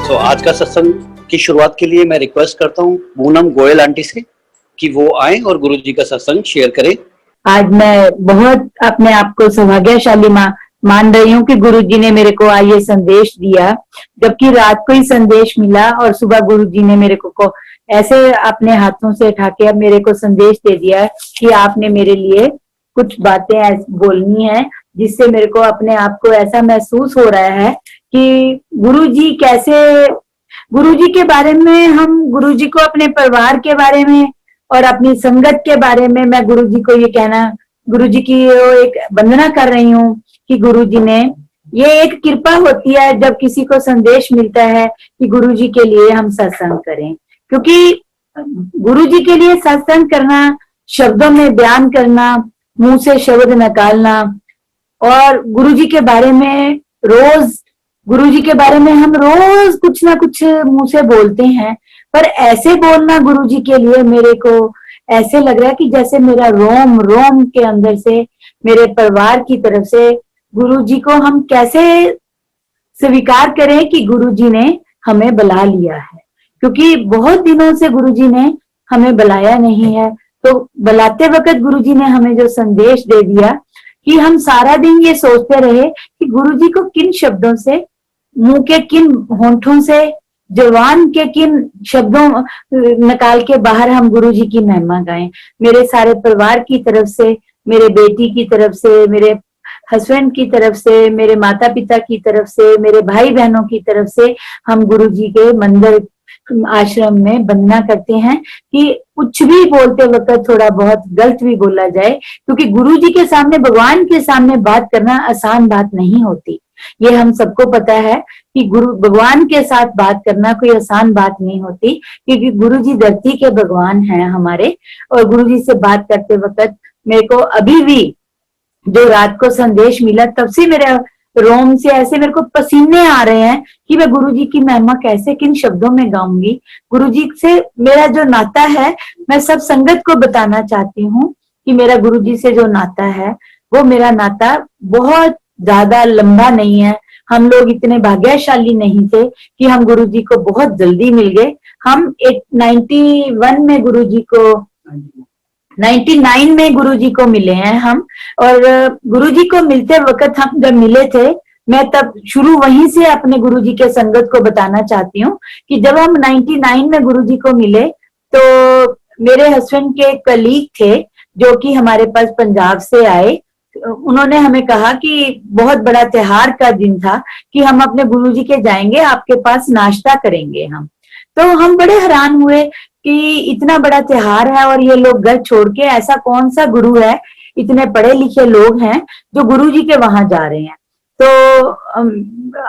आज का सत्संग की शुरुआत के लिए मैं रिक्वेस्ट करता हूँ पूनम गोयल आंटी से कि वो आए और गुरु जी का सत्संग शेयर करें। आज मैं बहुत अपने आप को सौभाग्यशाली मान रही हूँ कि गुरु जी ने मेरे को आज ये संदेश दिया, जबकि रात को ही संदेश मिला और सुबह गुरु जी ने मेरे को ऐसे अपने हाथों से उठा के अब मेरे को संदेश दे दिया है कि आपने मेरे लिए कुछ बातें बोलनी है, जिससे मेरे को अपने आप को ऐसा महसूस हो रहा है कि गुरु जी कैसे, गुरु जी के बारे में, हम गुरु जी को अपने परिवार के बारे में और अपनी संगत के बारे में मैं गुरु जी को ये कहना, गुरु जी की एक वंदना कर रही हूँ कि गुरु जी ने, ये एक कृपा होती है जब किसी को संदेश मिलता है कि गुरु जी के लिए हम सत्संग करें, क्योंकि गुरु जी के लिए सत्संग करना, शब्दों में बयान करना, मुंह से शब्द निकालना और गुरु जी के बारे में रोज, गुरु जी के बारे में हम रोज कुछ ना कुछ मुंह से बोलते हैं, पर ऐसे बोलना गुरु जी के लिए मेरे को ऐसे लग रहा है कि जैसे मेरा रोम रोम के अंदर से, मेरे परिवार की तरफ से गुरु जी को हम कैसे स्वीकार करें कि गुरु जी ने हमें बुला लिया है, क्योंकि बहुत दिनों से गुरु जी ने हमें बुलाया नहीं है। तो बुलाते वक्त गुरु जी ने हमें जो संदेश दे दिया कि हम सारा दिन ये सोचते रहे कि गुरु जी को किन शब्दों से, मुंह के किन होंठों से, जवान के किन शब्दों निकाल के बाहर हम गुरु जी की महिमा गाएं। मेरे सारे परिवार की तरफ से, मेरे बेटी की तरफ से, मेरे हस्बैंड की तरफ से, मेरे माता पिता की तरफ से, मेरे भाई बहनों की तरफ से हम गुरु जी के मंदिर आश्रम में वंदना करते हैं कि कुछ भी बोलते वक्त थोड़ा बहुत गलत भी बोला जाए, क्योंकि गुरु जी के सामने, भगवान के सामने बात करना आसान बात नहीं होती। ये हम सबको पता है कि गुरु भगवान के साथ बात करना कोई आसान बात नहीं होती, क्योंकि गुरु जी धरती के भगवान हैं हमारे। और गुरु जी से बात करते वक्त मेरे को अभी भी जो रात को संदेश मिला, तब से मेरे रोम से ऐसे मेरे को पसीने आ रहे हैं कि मैं गुरु जी की महिमा कैसे, किन शब्दों में गाऊंगी। गुरु जी से मेरा जो नाता है, मैं सब संगत को बताना चाहती हूँ कि मेरा गुरु जी से जो नाता है वो मेरा नाता बहुत ज्यादा लंबा नहीं है। हम लोग इतने भाग्यशाली नहीं थे कि हम गुरु जी को बहुत जल्दी मिल गए। हम 91 में गुरु जी को, 99 में गुरु जी को मिले हैं हम। और गुरु जी को मिलते वक्त हम जब मिले थे, मैं तब शुरू वहीं से अपने गुरु जी के संगत को बताना चाहती हूँ कि जब हम 99 में गुरु जी को मिले तो मेरे हस्बैंड के एक कलीग थे जो कि हमारे पास पंजाब से आए। उन्होंने हमें कहा कि बहुत बड़ा त्योहार का दिन था कि हम अपने गुरु जी के जाएंगे, आपके पास नाश्ता करेंगे हम। तो हम बड़े हैरान हुए कि इतना बड़ा त्योहार है और ये लोग घर छोड़ के, ऐसा कौन सा गुरु है, इतने पढ़े लिखे लोग हैं जो गुरु जी के वहां जा रहे हैं। तो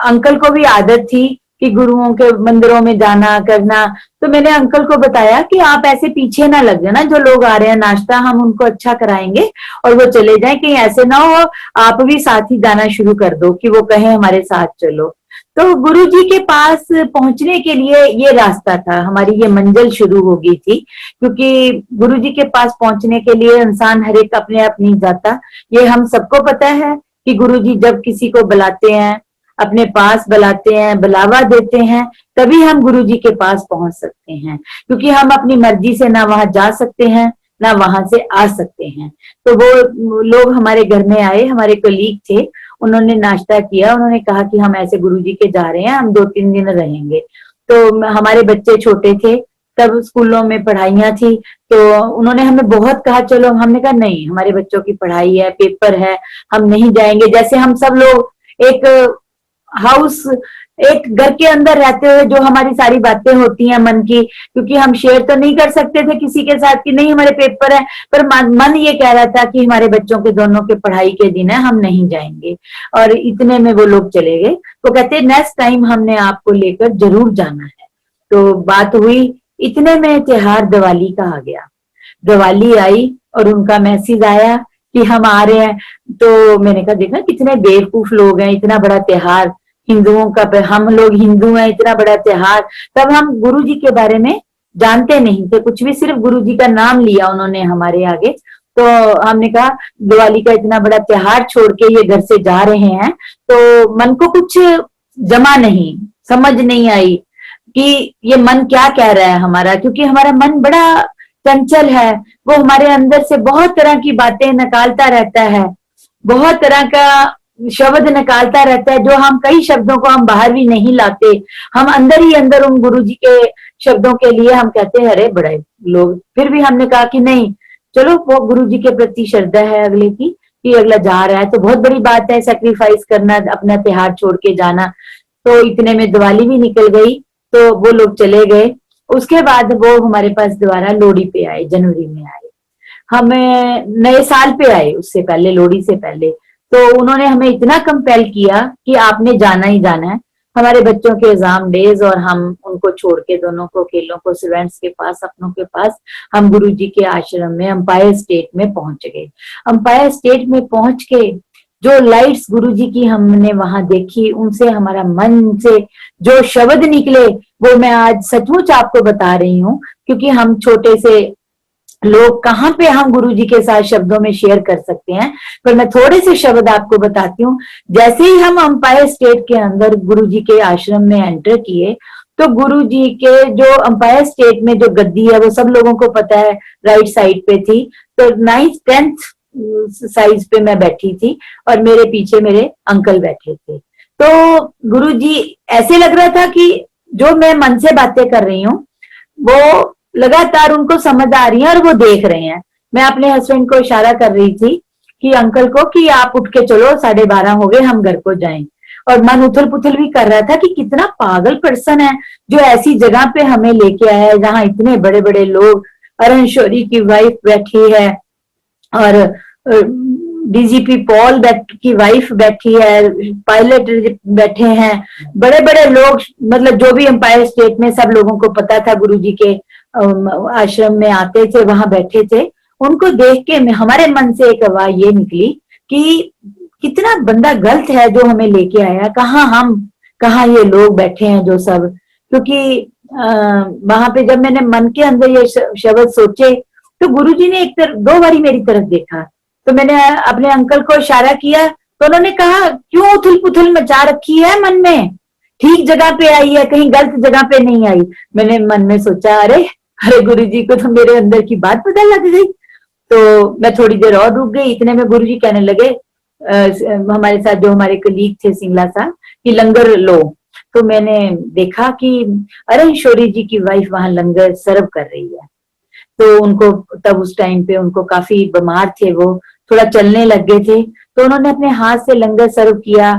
अंकल को भी आदत थी कि गुरुओं के मंदिरों में जाना करना। तो मैंने अंकल को बताया कि आप ऐसे पीछे ना लग जाना, जो लोग आ रहे हैं नाश्ता हम उनको अच्छा कराएंगे और वो चले जाए, कहीं ऐसे ना हो आप भी साथ ही जाना शुरू कर दो कि वो कहें हमारे साथ चलो। तो गुरु जी के पास पहुंचने के लिए ये रास्ता था, हमारी ये मंजिल शुरू हो गई थी, क्योंकि गुरु जी के पास पहुंचने के लिए इंसान हर एक अपने आप नहीं जाता। ये हम सबको पता है कि गुरु जी जब किसी को बुलाते हैं, अपने पास बुलाते हैं, बुलावा देते हैं, तभी हम गुरु जी के पास पहुंच सकते हैं, क्योंकि हम अपनी मर्जी से ना वहां जा सकते हैं ना वहां से आ सकते हैं। तो वो लोग हमारे घर में आए, हमारे कलीग थे, उन्होंने नाश्ता किया, उन्होंने कहा कि हम ऐसे गुरु जी के जा रहे हैं, हम 2-3 दिन रहेंगे। तो हमारे बच्चे छोटे थे, तब स्कूलों में पढ़ाइयां थी, तो उन्होंने हमें बहुत कहा चलो, हमने कहा नहीं, हमारे बच्चों की पढ़ाई है, पेपर है, हम नहीं जाएंगे। जैसे हम सब लोग एक हाउस, एक घर के अंदर रहते हुए जो हमारी सारी बातें होती हैं मन की, क्योंकि हम शेयर तो नहीं कर सकते थे किसी के साथ कि नहीं हमारे पेपर है, पर मन ये कह रहा था कि हमारे बच्चों के दोनों के पढ़ाई के दिन है, हम नहीं जाएंगे। और इतने में वो लोग चले गए। तो कहते नेक्स्ट टाइम हमने आपको लेकर जरूर जाना है। तो बात हुई, इतने में त्योहार दिवाली का आ गया। दिवाली आई और उनका मैसेज आया कि हम आ रहे हैं। तो मैंने कहा देखा कितने बेवकूफ लोग हैं, इतना बड़ा त्योहार हिंदुओं का, हम लोग हिंदू हैं, इतना बड़ा त्योहार। तब हम गुरु जी के बारे में जानते नहीं थे कुछ भी, सिर्फ गुरु जी का नाम लिया उन्होंने हमारे आगे। तो हमने कहा दिवाली का इतना बड़ा त्योहार छोड़ के ये घर से जा रहे हैं, तो मन को कुछ जमा नहीं, समझ नहीं आई कि ये मन क्या कह रहा है हमारा, क्योंकि हमारा मन बड़ा चंचल है, वो हमारे अंदर से बहुत तरह की बातें निकालता रहता है, बहुत तरह का शब्द निकालता रहता है, जो हम कई शब्दों को हम बाहर भी नहीं लाते, हम अंदर ही अंदर उन गुरुजी के शब्दों के लिए हम कहते हैं अरे बड़े लोग। फिर भी हमने कहा कि नहीं, चलो वो गुरुजी के प्रति श्रद्धा है अगले की, कि अगला जा रहा है तो बहुत बड़ी बात है, सेक्रीफाइस करना, अपना त्योहार छोड़ के जाना। तो इतने में दिवाली भी निकल गई, तो वो लोग चले गए। उसके बाद वो हमारे पास दोबारा लोहड़ी पे आए, जनवरी में आए, हमें नए साल पे आए, उससे पहले लोहड़ी से पहले। तो उन्होंने हमें इतना कंपेल किया कि आपने जाना ही जाना है। हमारे बच्चों के एग्जाम डेज और हम उनको छोड़ के दोनों को, अकेलों को सर्वेंट्स के पास, अपनों के पास, हम गुरुजी के आश्रम में अंपायर स्टेट में पहुंच गए। अंपायर स्टेट में पहुंच के जो लाइट्स गुरुजी की हमने वहां देखी, उनसे हमारा मन से जो शब्द निकले, वो मैं आज सचमुच आपको बता रही हूँ, क्योंकि हम छोटे से लोग कहाँ पे हम गुरुजी के साथ शब्दों में शेयर कर सकते हैं। पर मैं थोड़े से शब्द आपको बताती हूँ। जैसे ही हम अंपायर स्टेट के अंदर गुरुजी के आश्रम में एंटर किए, तो गुरुजी के जो अंपायर स्टेट में जो गद्दी है, वो सब लोगों को पता है, राइट साइड पे थी। तो 9th 10th साइज पे मैं बैठी थी और मेरे पीछे मेरे अंकल बैठे थे। तो गुरुजी ऐसे लग रहा था कि जो मैं मन से बातें कर रही हूँ वो लगातार उनको समझ आ रही है और वो देख रहे हैं। मैं अपने हस्बैंड को इशारा कर रही थी कि अंकल को कि आप उठ के चलो, 12:30 हो गए, हम घर को जाएं। और मन उथल पुथल भी कर रहा था कि कितना पागल पर्सन है जो ऐसी जगह पे हमें लेके आया है जहां इतने बड़े बड़े लोग, अरुण शौरी की वाइफ बैठी है और डीजीपी पॉल की वाइफ बैठी है, पायलट बैठे हैं, बड़े बड़े लोग, मतलब जो भी अंपायर स्टेट में सब लोगों को पता था गुरुजी के आश्रम में आते थे, वहां बैठे थे। उनको देख के हमारे मन से एक आवाज ये निकली कि कितना बंदा गलत है जो हमें लेके आया, कहाँ हम, कहाँ ये लोग बैठे हैं जो सब। क्योंकि वहां पे जब मैंने मन के अंदर ये शब्द सोचे, तो गुरुजी ने एक दो बारी मेरी तरफ देखा। तो मैंने अपने अंकल को इशारा किया, तो उन्होंने कहा क्यों उथल पुथल मचा रखी है मन में, ठीक जगह पे आई है, कहीं गलत जगह पे नहीं आई। मैंने मन में सोचा अरे अरे गुरुजी को तो मेरे अंदर की बात पता लग गई। तो मैं थोड़ी देर और रुक गई। इतने में गुरुजी कहने लगे हमारे साथ जो हमारे कलीग थे सिंगला साहब, कि लंगर लो। तो मैंने देखा कि अरुण शौरी जी की वाइफ वहां लंगर सर्व कर रही है। तो उनको तब उस टाइम पे उनको काफी बीमार थे, वो थोड़ा चलने लग गए थे। तो उन्होंने अपने हाथ से लंगर सर्व किया,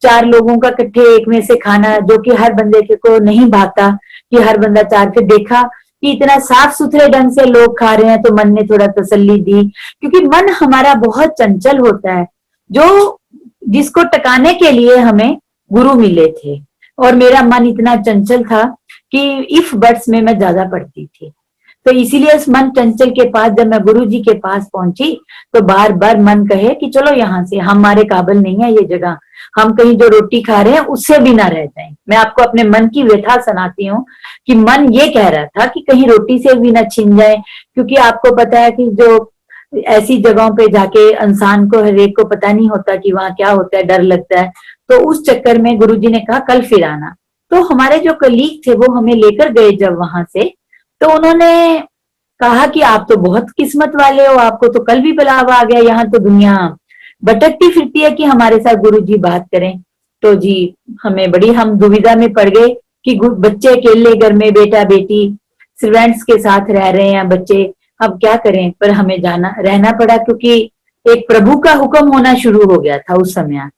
4 लोगों का इकट्ठे एक में से खाना, जो कि हर बंदे को नहीं भाता कि हर बंदा चार के देखा कि इतना साफ सुथरे ढंग से लोग खा रहे हैं, तो मन ने थोड़ा तसल्ली दी। क्योंकि मन हमारा बहुत चंचल होता है, जो जिसको टकाने के लिए हमें गुरु मिले थे। और मेरा मन इतना चंचल था कि इफ बट्स में मैं ज्यादा पढ़ती थी। तो इसीलिए उस मन चंचल के पास जब मैं गुरु जी के पास पहुंची, तो बार बार मन कहे कि चलो यहाँ से, हमारे काबिल नहीं है ये जगह, हम कहीं जो रोटी खा रहे हैं उससे भी ना रह जाएं। मैं आपको अपने मन की व्यथा सुनाती हूँ कि मन ये कह रहा था कि कहीं रोटी से भी ना छिन जाए। क्योंकि आपको पता है कि जो ऐसी जगहों पे जाके इंसान को, हर एक को पता नहीं होता कि वहां क्या होता है, डर लगता है। तो उस चक्कर में गुरुजी ने कहा कल फिर आना। तो हमारे जो कलीग थे वो हमें लेकर गए जब वहां से, तो उन्होंने कहा कि आप तो बहुत किस्मत वाले हो, आपको तो कल भी बुलावा आ गया, यहाँ तो दुनिया भटकती फिरती है कि हमारे साथ गुरुजी बात करें। तो जी हमें बड़ी, हम दुविधा में पड़ गए कि बच्चे अकेले घर में, बेटा बेटी सर्वेंट्स के साथ रह रहे हैं बच्चे, अब क्या करें। पर हमें जाना रहना पड़ा, क्योंकि एक प्रभु का हुक्म होना शुरू हो गया था उस समय।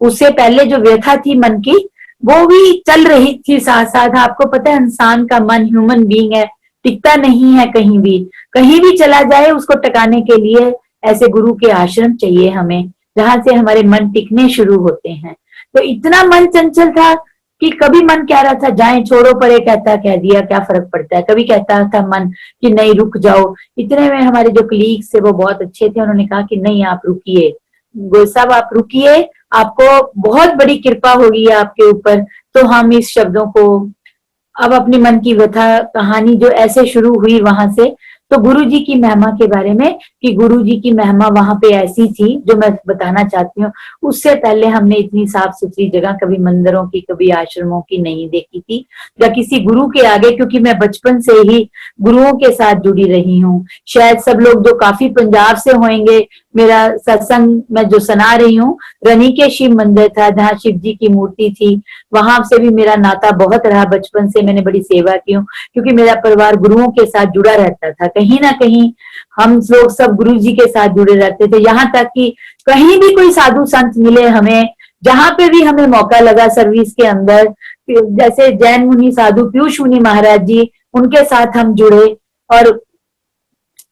उससे पहले जो व्यथा थी मन की, वो भी चल रही थी साथ साथ। आपको पता है इंसान का मन, ह्यूमन बीइंग है, टिकता नहीं है कहीं भी, कहीं भी चला जाए उसको टकाने के लिए ऐसे गुरु के आश्रम चाहिए हमें, जहां से हमारे मन टिकने शुरू होते हैं। तो इतना मन चंचल था कि कभी मन कह रहा था जाएं, छोड़ो परे, कहता कह दिया, क्या फर्क पड़ता है। कभी कहता था मन कि नहीं रुक जाओ। इतने में हमारे जो कलीग्स थे वो बहुत अच्छे थे, उन्होंने कहा कि नहीं आप रुकिए गोयल साहब, आप रुकिए, आपको बहुत बड़ी कृपा होगी आपके ऊपर। तो हम इस शब्दों को, अब अपनी मन की व्यथा कहानी जो ऐसे शुरू हुई वहां से, तो गुरु जी की महिमा के बारे में, कि गुरु जी की महिमा वहां पे ऐसी थी जो मैं बताना चाहती हूँ। उससे पहले हमने इतनी साफ सुथरी जगह कभी मंदिरों की, कभी आश्रमों की नहीं देखी थी, या किसी गुरु के आगे, क्योंकि मैं बचपन से ही गुरुओं के साथ जुड़ी रही हूँ। शायद सब लोग जो काफी पंजाब से होंगे, मेरा सत्संग मैं जो सुना रही हूँ, रनी के शिव मंदिर था जहाँ शिव जी की मूर्ति थी, वहां से भी मेरा नाता बहुत रहा। बचपन से मैंने बड़ी सेवा की हूँ, क्योंकि मेरा परिवार गुरुओं के साथ जुड़ा रहता था। कहीं ना कहीं हम लोग सब गुरु जी के साथ जुड़े रहते थे, यहाँ तक कि कहीं भी कोई साधु संत मिले हमें, जहां पे भी हमें मौका लगा सर्विस के अंदर, जैसे जैन मुनि साधु पीयूष मुनि महाराज जी, उनके साथ हम जुड़े। और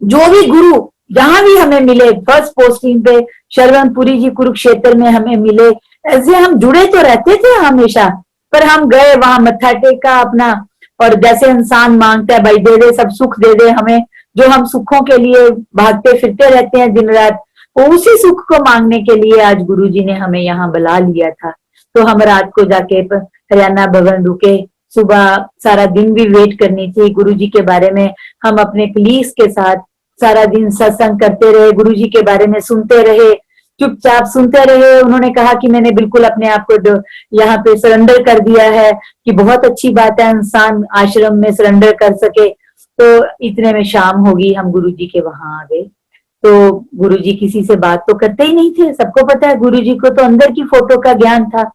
जो भी गुरु जहां भी हमें मिले, फर्स्ट पोस्टिंग पे शरवणपुरी जी कुरुक्षेत्र में हमें मिले, ऐसे हम जुड़े तो रहते थे हमेशा। पर हम गए वहां, मत्था टेका अपना, और जैसे इंसान मांगता है भाई दे दे, सब सुख दे दे हमें, जो हम सुखों के लिए भागते फिरते रहते हैं दिन रात, वो उसी सुख को मांगने के लिए आज गुरु जी ने हमें यहाँ बुला लिया था। तो हम रात को जाके हरियाणा भवन रुके, सुबह सारा दिन भी वेट करनी थी गुरु जी के बारे में। हम अपने कलीग्स के साथ सारा दिन सत्संग करते रहे, गुरु जी के बारे में सुनते रहे, चुपचाप सुनते रहे। उन्होंने कहा कि मैंने बिल्कुल अपने आप को यहाँ पे सरेंडर कर दिया है, कि बहुत अच्छी बात है इंसान आश्रम में सरेंडर कर सके। तो इतने में शाम होगी, हम गुरु जी के वहां आ गए। तो गुरु जी किसी से बात तो करते ही नहीं थे, सबको पता है गुरु जी को तो अंदर की फोटो का ज्ञान था।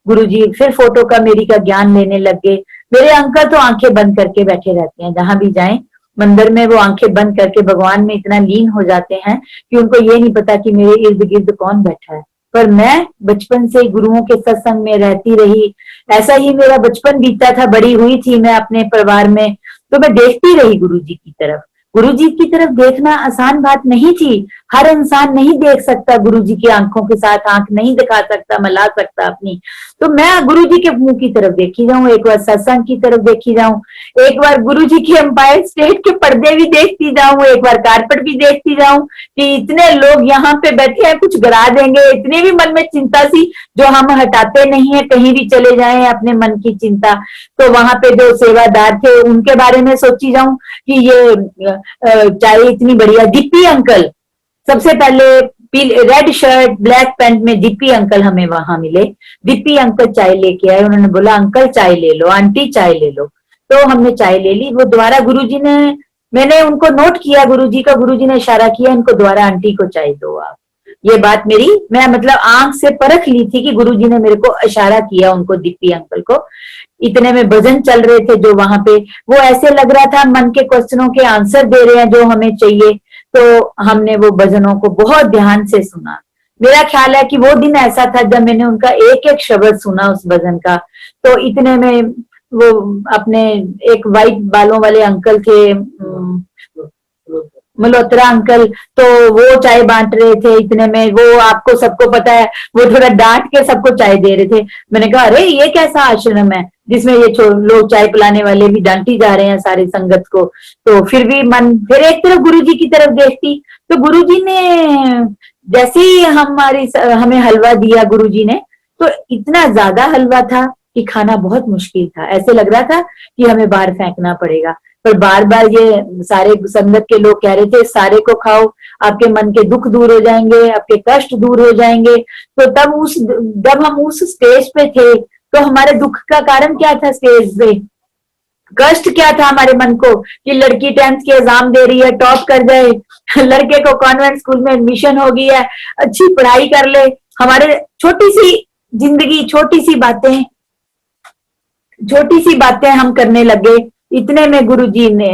गुरु जी फिर फोटो का मेरी का ज्ञान लेने लग गए। मेरे अंकल तो आंखें बंद करके बैठे रहते हैं, जहां भी जाएं मंदिर में वो आंखें बंद करके भगवान में इतना लीन हो जाते हैं कि उनको ये नहीं पता कि मेरे इर्द गिर्द कौन बैठा है। पर मैं बचपन से गुरुओं के सत्संग में रहती रही, ऐसा ही मेरा बचपन बीता था, बड़ी हुई थी मैं अपने परिवार में, तो मैं देखती रही गुरु जी की तरफ। गुरु जी की तरफ देखना आसान बात नहीं थी, हर इंसान नहीं देख सकता, गुरु जी की आंखों के साथ आंख नहीं दिखा सकता, मिला सकता अपनी। तो मैं गुरु जी के मुंह की तरफ देखी जाऊं, एक बार सत्संग की तरफ देखी जाऊं, एक बार गुरु जी की एम्पायर स्टेट के पर्दे भी देखती जाऊं, एक बार कारपेट भी देखती जाऊं, कि इतने लोग यहाँ पे बैठे हैं, कुछ गिरा देंगे, इतने भी मन में चिंता सी जो हम हटाते नहीं है, कहीं भी चले जाएं अपने मन की चिंता। तो वहां पे जो सेवादार थे उनके बारे में सोची जाऊं कि ये चाय इतनी बढ़िया, दीपी अंकल सबसे पहले रेड शर्ट ब्लैक पैंट में दीपी अंकल हमें वहां मिले। दीपी अंकल चाय लेके आए, उन्होंने बोला अंकल चाय ले लो, आंटी चाय ले लो। तो हमने चाय ले ली। वो दोबारा गुरुजी ने, मैंने उनको नोट किया गुरुजी का, गुरुजी ने इशारा किया इनको दोबारा आंटी को चाय दो आप। ये बात मेरी, मैं मतलब आंख से परख ली थी कि गुरुजी ने मेरे को इशारा किया उनको, दीपी अंकल को। इतने में भजन चल रहे थे जो वहां पे, वो ऐसे लग रहा था मन के क्वेश्चनों के आंसर दे रहे हैं जो हमें चाहिए। तो हमने वो भजनों को बहुत ध्यान से सुना। मेरा ख्याल है कि वो दिन ऐसा था जब मैंने उनका एक एक शब्द सुना उस भजन का। तो इतने में वो अपने एक वाइट बालों वाले अंकल थे, मल्होत्रा अंकल, तो वो चाय बांट रहे थे। इतने में वो, आपको सबको पता है, वो थोड़ा डांट के सबको चाय दे रहे थे। मैंने कहा अरे ये कैसा आश्रम है जिसमें ये लोग चाय पिलाने वाले भी डांटी जा रहे हैं सारी संगत को। तो फिर भी मन फिर एक तरफ गुरुजी की तरफ देखती। तो गुरुजी ने जैसे ही हमें हलवा दिया गुरुजी ने, तो इतना ज्यादा हलवा था कि खाना बहुत मुश्किल था, ऐसे लग रहा था कि हमें बाहर फेंकना पड़ेगा। पर बार बार ये सारे संगत के लोग कह रहे थे सारे को खाओ, आपके मन के दुख दूर हो जाएंगे, आपके कष्ट दूर हो जाएंगे। तो जब हम उस स्टेज पे थे, तो हमारे दुख का कारण क्या था स्टेज पे, कष्ट क्या था हमारे मन को, कि लड़की 10th के एग्जाम दे रही है, टॉप कर जाए, लड़के को कॉन्वेंट स्कूल में एडमिशन हो गई है, अच्छी पढ़ाई कर ले। हमारे छोटी सी जिंदगी, छोटी सी बातें हम करने लगे। इतने में गुरुजी ने,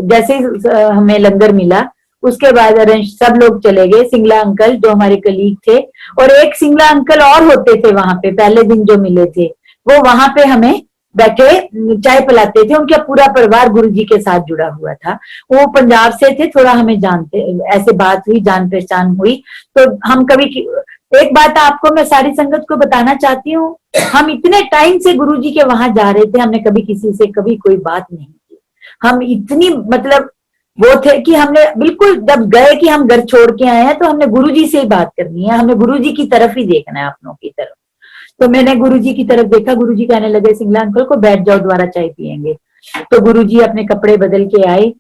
जैसे हमें लंगर मिला, उसके बाद सब लोग चले गए। सिंगला अंकल जो हमारे कलीग थे, और एक सिंगला अंकल और होते थे वहां पे, पहले दिन जो मिले थे, वो वहां पे हमें बैठे चाय पिलाते थे। उनका पूरा परिवार गुरुजी के साथ जुड़ा हुआ था। वो पंजाब से थे, थोड़ा हमें जानते, ऐसे बात हुई, जान पहचान हुई। तो हम कभी, एक बात आपको मैं सारी संगत को बताना चाहती हूँ, हम इतने टाइम से गुरुजी के वहां जा रहे थे, हमने कभी किसी से कभी कोई बात नहीं की। हम इतनी मतलब वो थे कि हमने बिल्कुल जब गए कि हम घर छोड़ के आए हैं, तो हमने गुरुजी से ही बात करनी है, हमें गुरुजी की तरफ ही देखना है, अपनों की तरफ। तो मैंने गुरुजी की तरफ देखा, गुरुजी कहने लगे सिंगला अंकल को बैठ जाओ, दोबारा चाय पियेंगे। तो गुरुजी अपने कपड़े बदल के आए,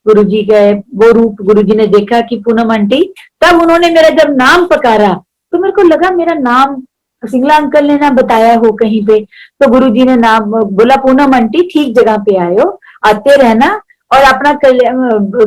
गुरुजी के वो रूप गुरुजी ने देखा कि पूनम आंटी, तब उन्होंने मेरा जब नाम पुकारा तो मेरे को लगा मेरा नाम सिंगला अंकल ने ना बताया हो कहीं पे। तो गुरुजी ने नाम बोला, पूनम आंटी ठीक जगह पे आए हो, आते रहना और अपना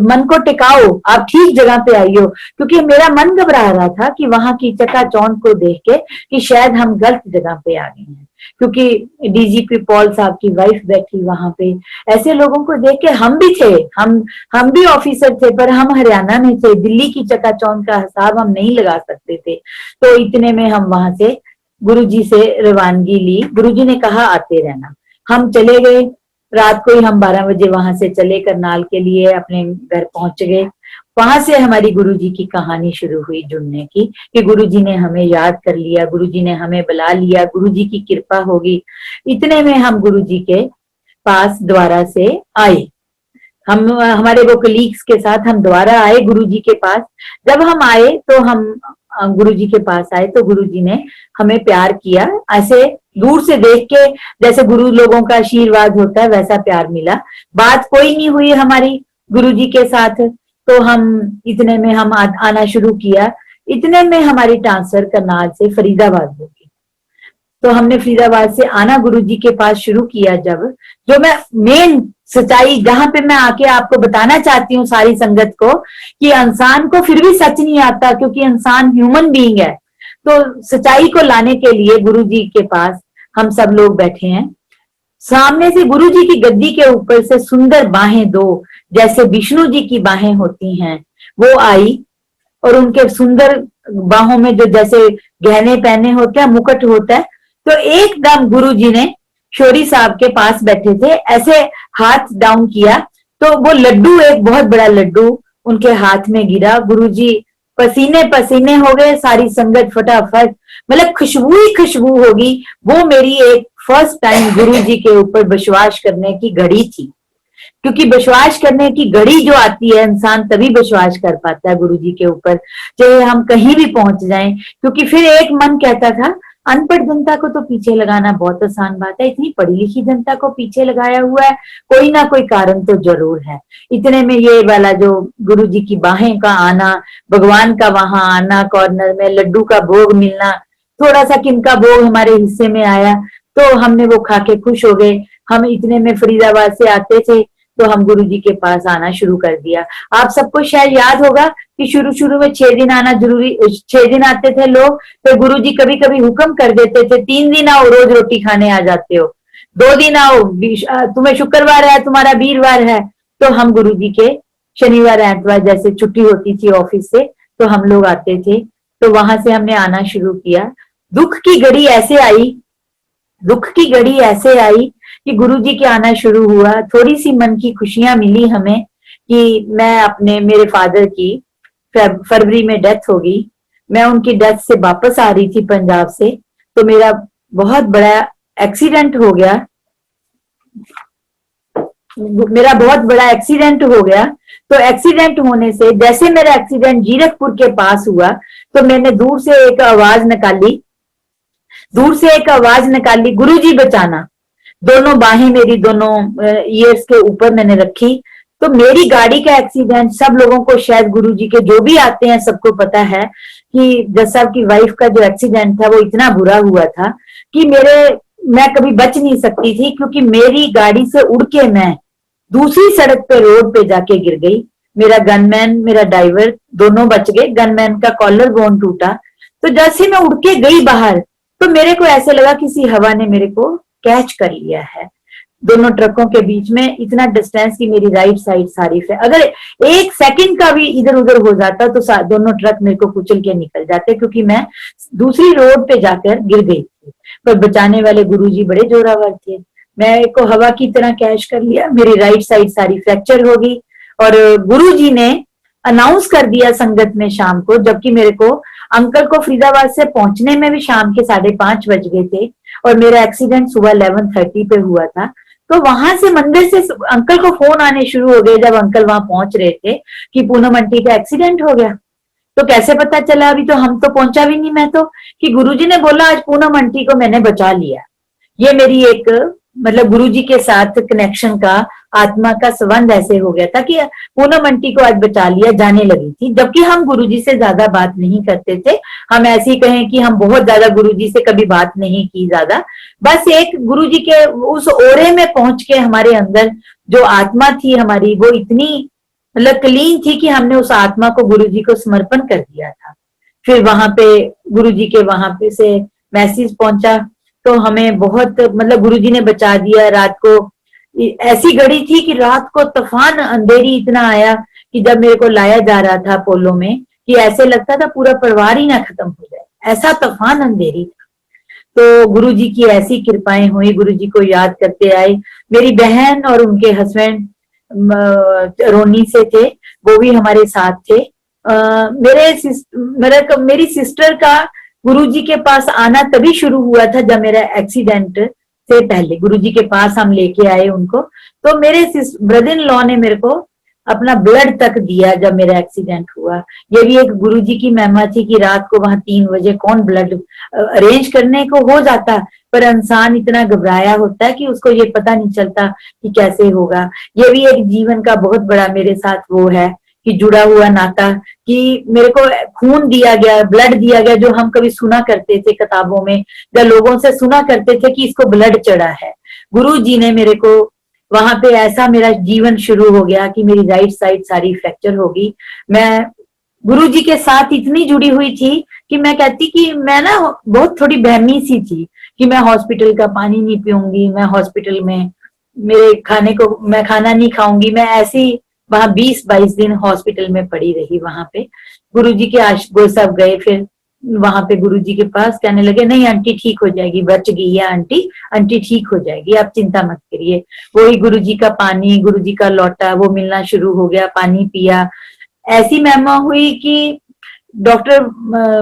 मन को टिकाओ, आप ठीक जगह पे आई हो। क्योंकि मेरा मन घबरा रहा था कि वहां की चकाचौंध को देख के कि शायद हम गलत जगह पे आ गए हैं, क्योंकि डीजीपी पॉल साहब की वाइफ बैठी वहां पे। ऐसे लोगों को देख के हम भी थे, हम भी ऑफिसर थे, पर हम हरियाणा में थे, दिल्ली की चकाचौंध का हिसाब हम नहीं लगा सकते थे। तो इतने में हम वहां से गुरुजी से रवानगी ली। गुरुजी ने कहा आते रहना। हम चले गए, रात को ही हम 12 बजे वहां से चले करनाल के लिए, अपने घर पहुंच गए। वहां से हमारी गुरुजी की कहानी शुरू हुई जुड़ने की, कि गुरुजी ने हमें याद कर लिया, गुरुजी ने हमें बुला लिया, गुरुजी की कृपा होगी। इतने में हम गुरुजी के पास दोबारा से आए, हम हमारे वो कलीग्स के साथ हम दोबारा आए गुरुजी के पास। जब हम आए तो हम गुरुजी के पास आए तो गुरुजी ने हमें प्यार किया, ऐसे दूर से देख के जैसे गुरु लोगों का आशीर्वाद होता है वैसा प्यार मिला। बात कोई नहीं हुई हमारी गुरुजी के साथ, तो हम इतने में हम आना शुरू किया। इतने में हमारी ट्रांसफर करनाल से फरीदाबाद हो गई, तो हमने फरीदाबाद से आना गुरुजी के पास शुरू किया। जब जो मैं मेन सच्चाई जहां पे मैं आके आपको बताना चाहती हूँ सारी संगत को, कि इंसान को फिर भी सच नहीं आता, क्योंकि इंसान ह्यूमन बीइंग है। तो सच्चाई को लाने के लिए गुरुजी के पास हम सब लोग बैठे हैं। सामने से गुरुजी की गद्दी के ऊपर से सुंदर बाहें, दो जैसे विष्णु जी की बाहें होती हैं, वो आई, और उनके सुंदर बाहों में जो जैसे गहने पहने होते हैं, मुकुट होता है। तो एकदम गुरुजी ने शोरी साहब के पास बैठे थे, ऐसे हाथ डाउन किया तो वो लड्डू, एक बहुत बड़ा लड्डू उनके हाथ में गिरा। गुरुजी पसीने पसीने हो गए, सारी संगत फटाफट, मतलब खुशबू ही खुशबू होगी। वो मेरी एक फर्स्ट टाइम गुरुजी के ऊपर विश्वास करने की घड़ी थी, क्योंकि विश्वास करने की घड़ी जो आती है, इंसान तभी विश्वास कर पाता है गुरुजी के ऊपर, चाहे हम कहीं भी पहुंच जाएं। क्योंकि फिर एक मन कहता था, अनपढ़ जनता को तो पीछे लगाना बहुत आसान बात है, इतनी पढ़ी लिखी जनता को पीछे लगाया हुआ है, कोई ना कोई कारण तो जरूर है। इतने में ये वाला जो गुरुजी की बाहें का आना, भगवान का वहां आना, कॉर्नर में लड्डू का भोग मिलना, थोड़ा सा किनका भोग हमारे हिस्से में आया, तो हमने वो खा के खुश हो गए। हम इतने में फरीदाबाद से आते थे तो हम गुरुजी के पास आना शुरू कर दिया। आप सबको शायद याद होगा कि शुरू शुरू में 6 दिन आना जरूरी, 6 दिन आते थे लोग, तो गुरुजी कभी कभी हुक्म कर देते थे 3 दिन आओ, रोज रोटी खाने आ जाते हो, 2 दिन आओ, तुम्हें शुक्रवार है, तुम्हारा वीरवार है। तो हम गुरुजी के शनिवार एतवार जैसे छुट्टी होती थी ऑफिस से, तो हम लोग आते थे। तो वहां से हमने आना शुरू किया। दुख की घड़ी ऐसे आई, दुख की घड़ी ऐसे आई कि गुरुजी के आना शुरू हुआ। थोड़ी सी मन की खुशियां मिली हमें कि मैं अपने, मेरे फादर की फरवरी में डेथ हो गई। मैं उनकी डेथ से वापस आ रही थी पंजाब से, तो मेरा बहुत बड़ा एक्सीडेंट हो गया, मेरा बहुत बड़ा एक्सीडेंट हो गया। तो एक्सीडेंट होने से, जैसे मेरा एक्सीडेंट जीरकपुर के पास हुआ, तो मैंने दूर से एक आवाज निकाली, गुरुजी बचाना। दोनों बाहें मेरी दोनों ईयर्स के ऊपर मैंने रखी। तो मेरी गाड़ी का एक्सीडेंट, सब लोगों को शायद गुरुजी के जो भी आते हैं सबको पता है कि जज साहब की वाइफ का जो एक्सीडेंट था वो इतना बुरा हुआ था कि मैं कभी बच नहीं सकती थी, क्योंकि मेरी गाड़ी से उड़ के मैं दूसरी सड़क पे रोड पे जाके गिर गई। मेरा गनमैन, मेरा ड्राइवर दोनों बच गए, गनमैन का कॉलर बोन टूटा। तो जैसे मैं उड़ के गई बाहर, तो मेरे को ऐसे लगा किसी हवा ने मेरे को कैच कर लिया है। दोनों ट्रकों के बीच में इतना डिस्टेंस की मेरी राइट साइड सारी है, अगर 1 सेकंड का भी इधर उधर हो जाता तो दोनों ट्रक मेरे को कुचल के निकल जाते, क्योंकि मैं दूसरी रोड पे जाकर गिर गई थी। पर बचाने वाले गुरुजी बड़े जोरावर थे, मैं को हवा की तरह कैच कर लिया, मेरी राइट साइड सारी फ्रैक्चर हो गई। और गुरुजी ने अनाउंस कर दिया संगत में शाम को, जबकि मेरे को अंकल को फरीदाबाद से पहुंचने में भी शाम के 5:30 बज गए थे, और मेरा एक्सीडेंट सुबह 11:30 पे हुआ था। तो वहां से मंदिर से अंकल को फोन आने शुरू हो गए, जब अंकल वहां पहुंच रहे थे, कि पूनम आंटी का एक्सीडेंट हो गया। तो कैसे पता चला, अभी तो हम तो पहुंचा भी नहीं, मैं तो, कि गुरुजी ने बोला आज पूनम आंटी को मैंने बचा लिया। ये मेरी एक, मतलब गुरुजी के साथ कनेक्शन का आत्मा का संबंध ऐसे हो गया था कि पूनम आंटी को आज बचा लिया, जाने लगी थी, जबकि हम गुरुजी से ज्यादा बात नहीं करते थे। हम ऐसे ही कहें कि हम बहुत ज्यादा गुरुजी से कभी बात नहीं की ज्यादा, बस एक गुरुजी के उस ओरे में पहुंच के हमारे अंदर जो आत्मा थी हमारी, वो इतनी मतलब क्लीन थी कि हमने उस आत्मा को गुरुजी को समर्पण कर दिया था। फिर वहां पे गुरुजी के वहां पे से मैसेज पहुंचा, तो हमें बहुत मतलब गुरुजी ने बचा दिया। रात को ऐसी घड़ी थी कि रात को तूफान अंधेरी इतना आया कि जब मेरे को लाया जा रहा था अपोलो में, कि ऐसे लगता था पूरा परिवार ही ना खत्म हो जाए, ऐसा तूफान अंधेरी था। तो गुरुजी की ऐसी कृपाएं हुई, गुरुजी को याद करते आए। मेरी बहन और उनके हस्बैंड रोनी से थे, वो भी हमारे साथ थे। मेरी सिस्टर का गुरुजी के पास आना तभी शुरू हुआ था जब मेरा एक्सीडेंट से पहले गुरुजी के पास हम लेके आए उनको। तो मेरे ब्रदर इन लॉ ने मेरे को अपना ब्लड तक दिया जब मेरा एक्सीडेंट हुआ। ये भी एक गुरुजी की महिमा थी कि रात को वहां 3 बजे कौन ब्लड अरेंज करने को हो जाता, पर इंसान इतना घबराया होता है कि उसको ये पता नहीं चलता कि कैसे होगा। ये भी एक जीवन का बहुत बड़ा मेरे साथ वो है कि जुड़ा हुआ नाता, कि मेरे को खून दिया गया, ब्लड दिया गया, जो हम कभी सुना करते थे किताबों में या लोगों से सुना करते थे कि इसको ब्लड चढ़ा है। गुरु जी ने मेरे को वहां पे ऐसा मेरा जीवन शुरू हो गया कि मेरी राइट साइड सारी फ्रैक्चर होगी। मैं गुरु जी के साथ इतनी जुड़ी हुई थी कि मैं कहती कि मैं ना बहुत थोड़ी बहमी सी थी कि मैं हॉस्पिटल का पानी नहीं पीऊंगी, मैं हॉस्पिटल में मेरे खाने को मैं खाना नहीं खाऊंगी। मैं ऐसी वहां 20-22 दिन हॉस्पिटल में पड़ी रही। वहां पे गुरुजी के वो सब गए, फिर वहां पे गुरुजी के पास कहने लगे नहीं आंटी ठीक हो जाएगी, बच गई है आंटी, आंटी ठीक हो जाएगी, आप चिंता मत करिए। वही गुरुजी का पानी, गुरुजी का लोटा वो मिलना शुरू हो गया, पानी पिया। ऐसी महिमा हुई कि डॉक्टर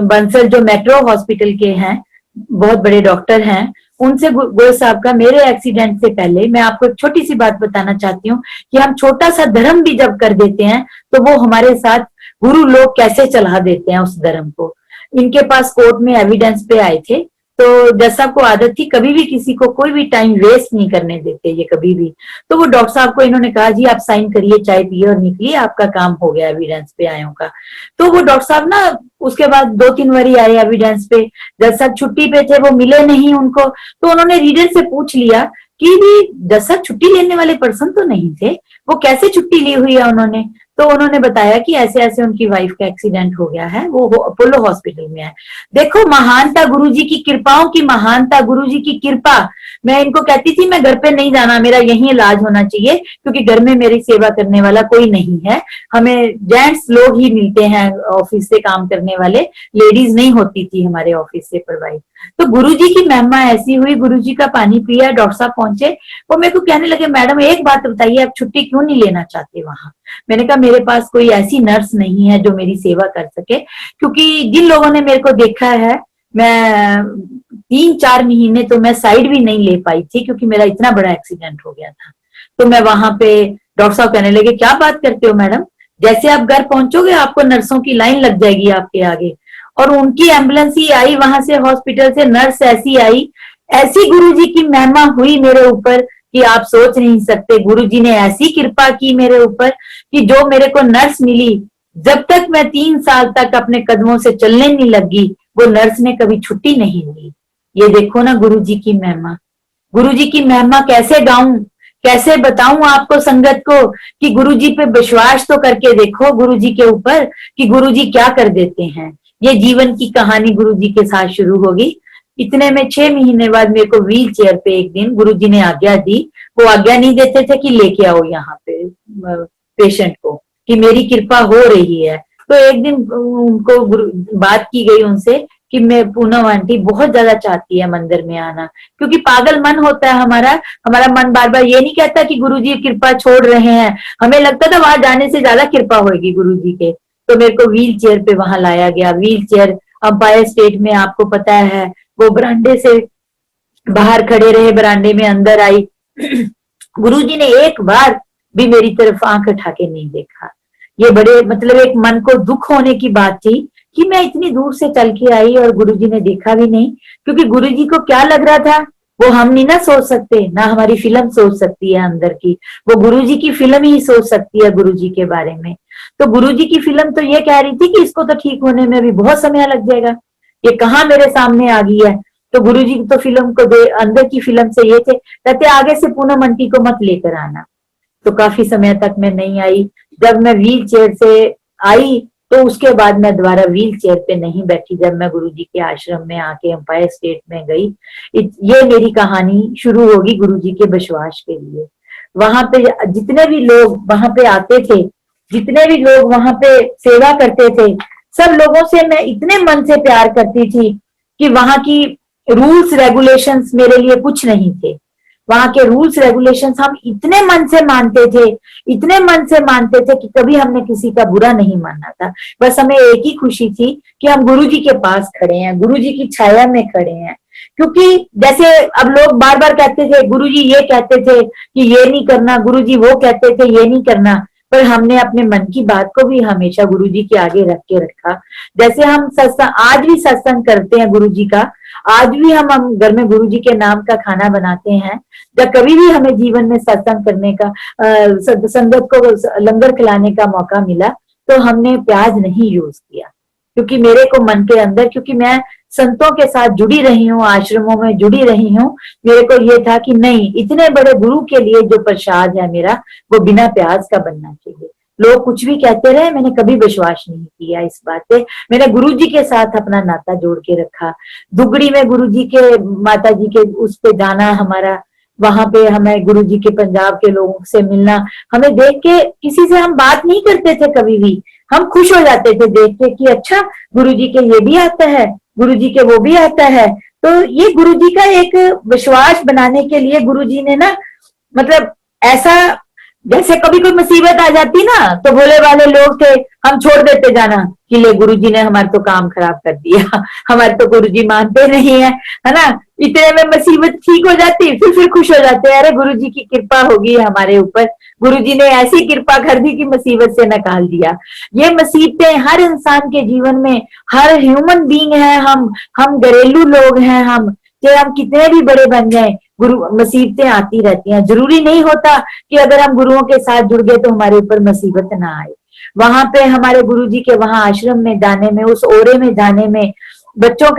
बंसल जो मेट्रो हॉस्पिटल के हैं, बहुत बड़े डॉक्टर हैं, उनसे गोयल साहब का मेरे एक्सीडेंट से पहले, मैं आपको एक छोटी सी बात बताना चाहती हूँ कि हम छोटा सा धर्म भी जब कर देते हैं तो वो हमारे साथ गुरु लोग कैसे चला देते हैं उस धर्म को। इनके पास कोर्ट में एविडेंस पे आए थे, तो जैसा को आदत थी कभी भी किसी को कोई भी टाइम वेस्ट नहीं करने देते ये कभी भी। तो वो डॉक्टर साहब को इन्होंने कहा जी आप साइन करिए, चाय पिए और निकलिए, आपका काम हो गया एविडेंस पे आयों का। तो वो डॉक्टर साहब ना उसके बाद 2-3 बारी आए एविडेंस पे, जज साहब छुट्टी पे थे, वो मिले नहीं उनको। तो उन्होंने रीडर से पूछ लिया कि भी जज साहब छुट्टी लेने वाले पर्सन तो नहीं थे, वो कैसे छुट्टी ली हुई है उन्होंने। तो उन्होंने बताया कि ऐसे ऐसे उनकी वाइफ का एक्सीडेंट हो गया है, वो अपोलो हॉस्पिटल में है। देखो महानता गुरुजी की कृपाओं की महानता, गुरुजी की कृपा। मैं इनको कहती थी मैं घर पे नहीं जाना, मेरा यही इलाज होना चाहिए क्योंकि घर में मेरी सेवा करने वाला कोई नहीं है। हमें जेंट्स लोग ही मिलते हैं ऑफिस से काम करने वाले, लेडीज नहीं होती थी हमारे ऑफिस से प्रोवाइड। तो गुरुजी की महिमा ऐसी हुई, गुरुजी का पानी पिया, डॉक्टर साहब पहुंचे, वो मेरे को कहने लगे मैडम एक बात बताइए आप छुट्टी क्यों नहीं लेना चाहते वहां। मैंने कहा मेरे पास कोई ऐसी नर्स नहीं है जो मेरी सेवा कर सके, क्योंकि जिन लोगों ने मेरे को देखा है मैं 3-4 महीने तो मैं साइड भी नहीं ले पाई थी क्योंकि मेरा इतना बड़ा एक्सीडेंट हो गया था। तो मैं वहां पे डॉक्टर साहब कहने लगे क्या बात करते हो मैडम, जैसे आप घर पहुंचोगे आपको नर्सों की लाइन लग जाएगी आपके आगे। और उनकी एम्बुलेंस ही आई वहां से, हॉस्पिटल से नर्स ऐसी आई, ऐसी गुरुजी की महिमा हुई मेरे ऊपर कि आप सोच नहीं सकते। गुरुजी ने ऐसी कृपा की मेरे ऊपर कि जो मेरे को नर्स मिली, जब तक मैं 3 साल तक अपने कदमों से चलने नहीं लगी वो नर्स ने कभी छुट्टी नहीं ली। ये देखो ना गुरुजी की महिमा, गुरुजी की महिमा कैसे गाऊं, कैसे बताऊं आपको संगत को कि गुरुजी पे विश्वास तो करके देखो गुरुजी के ऊपर कि गुरुजी क्या कर देते हैं। ये जीवन की कहानी गुरुजी के साथ शुरू होगी। इतने में 6 महीने बाद मेरे को व्हील चेयर पे एक दिन गुरुजी ने आज्ञा दी। वो आज्ञा नहीं देते थे कि लेके आओ यहाँ पे पेशेंट को, कि मेरी कृपा हो रही है। तो एक दिन उनको बात की गई उनसे कि मैं पूनम आंटी बहुत ज्यादा चाहती है मंदिर में आना, क्योंकि पागल मन होता है हमारा मन बार बार ये नहीं कहता कि गुरुजी कृपा छोड़ रहे हैं। हमें लगता था वहां जाने से ज्यादा कृपा होगी गुरुजी के। तो मेरे को व्हील चेयर पे वहां लाया गया। व्हील चेयर अंपायर स्टेट में आपको पता है, वो बरांडे से बाहर खड़े रहे, बरांडे में अंदर आई। गुरुजी ने एक बार भी मेरी तरफ आंख उठा के नहीं देखा। ये बड़े मतलब एक मन को दुख होने की बात थी कि मैं इतनी दूर से चल के आई और गुरुजी ने देखा भी नहीं, क्योंकि गुरुजी को क्या लग रहा था, वो हम नहीं ना सोच सकते, ना हमारी फिल्म सोच सकती है अंदर की, वो गुरुजी की फिल्म ही सोच सकती है गुरुजी के बारे में। तो गुरुजी की फिल्म तो ये कह रही थी कि इसको तो ठीक होने में भी बहुत समय लग जाएगा, ये कहाँ मेरे सामने आ गई है। तो गुरुजी तो फिल्म को अंदर की फिल्म से ये थे, कहते आगे से पूनम आंटी को मत लेकर आना। तो काफी समय तक मैं नहीं आई। जब मैं व्हील चेयर से आई तो उसके बाद मैं दोबारा व्हील चेयर पे नहीं बैठी। जब मैं गुरुजी के आश्रम में आके एम्पायर स्टेट में गई, ये मेरी कहानी शुरू होगी गुरुजी के विश्वास के लिए। वहां पे जितने भी लोग वहां पे आते थे, जितने भी लोग वहां पे सेवा करते थे, सब लोगों से मैं इतने मन से प्यार करती थी कि वहां की रूल्स रेगुलेशंस मेरे लिए कुछ नहीं थे। वहां के रूल्स रेगुलेशंस हम इतने मन से मानते थे, इतने मन से मानते थे कि कभी हमने किसी का बुरा नहीं माना था। बस हमें एक ही खुशी थी कि हम गुरुजी के पास खड़े हैं, गुरुजी की छाया में खड़े हैं। क्योंकि जैसे अब लोग बार बार कहते थे, गुरुजी ये कहते थे कि ये नहीं करना, गुरुजी वो कहते थे ये नहीं करना, पर हमने अपने मन की बात को भी हमेशा गुरुजी के आगे रख के रखा। जैसे हम सत्संग, आज भी सत्संग करते हैं गुरुजी का, आज भी हम घर में गुरुजी के नाम का खाना बनाते हैं। जब कभी भी हमें जीवन में सत्संग करने का, संगत को लंगर खिलाने का मौका मिला, तो हमने प्याज नहीं यूज किया, क्योंकि मेरे को मन के अंदर, क्योंकि मैं संतों के साथ जुड़ी रही हूँ, आश्रमों में जुड़ी रही हूँ, मेरे को ये था कि नहीं, इतने बड़े गुरु के लिए जो प्रसाद है मेरा, वो बिना प्याज का बनना चाहिए। लोग कुछ भी कहते रहे, मैंने कभी विश्वास नहीं किया इस बात पे। मैंने गुरुजी के साथ अपना नाता जोड़ के रखा। दुगड़ी में गुरुजी के, माता जी के उस पे जाना, हमारा वहां पे हमें गुरुजी के पंजाब के लोगों से मिलना, हमें देख के, किसी से हम बात नहीं करते थे कभी भी, हम खुश हो जाते थे देख के कि अच्छा गुरुजी के ये भी आता है, गुरुजी के वो भी आता है। तो ये गुरुजी का एक विश्वास बनाने के लिए गुरुजी ने ना, मतलब ऐसा, जैसे कभी कोई मुसीबत आ जाती ना, तो भोले वाले लोग थे, हम छोड़ देते जाना कि ले गुरुजी ने हमारे तो काम खराब कर दिया, हमारे तो गुरुजी मानते नहीं है ना। इतने में मुसीबत ठीक हो जाती, फिर खुश हो जाते, अरे गुरुजी की कृपा होगी हमारे ऊपर, गुरुजी ने ऐसी कृपा कर दी कि मुसीबत से निकाल दिया। ये मुसीबतें हर इंसान के जीवन में, हर ह्यूमन बीइंग है हम घरेलू लोग हैं, हम चाहे हम कितने भी बड़े बन जाएं, गुरु मुसीबतें आती रहती हैं। जरूरी नहीं होता कि अगर हम गुरुओं के साथ जुड़ गए तो हमारे ऊपर मुसीबत ना आए। वहां पे हमारे गुरुजी के वहां आश्रम में जाने में, उस ओरे में जाने में, बच्चों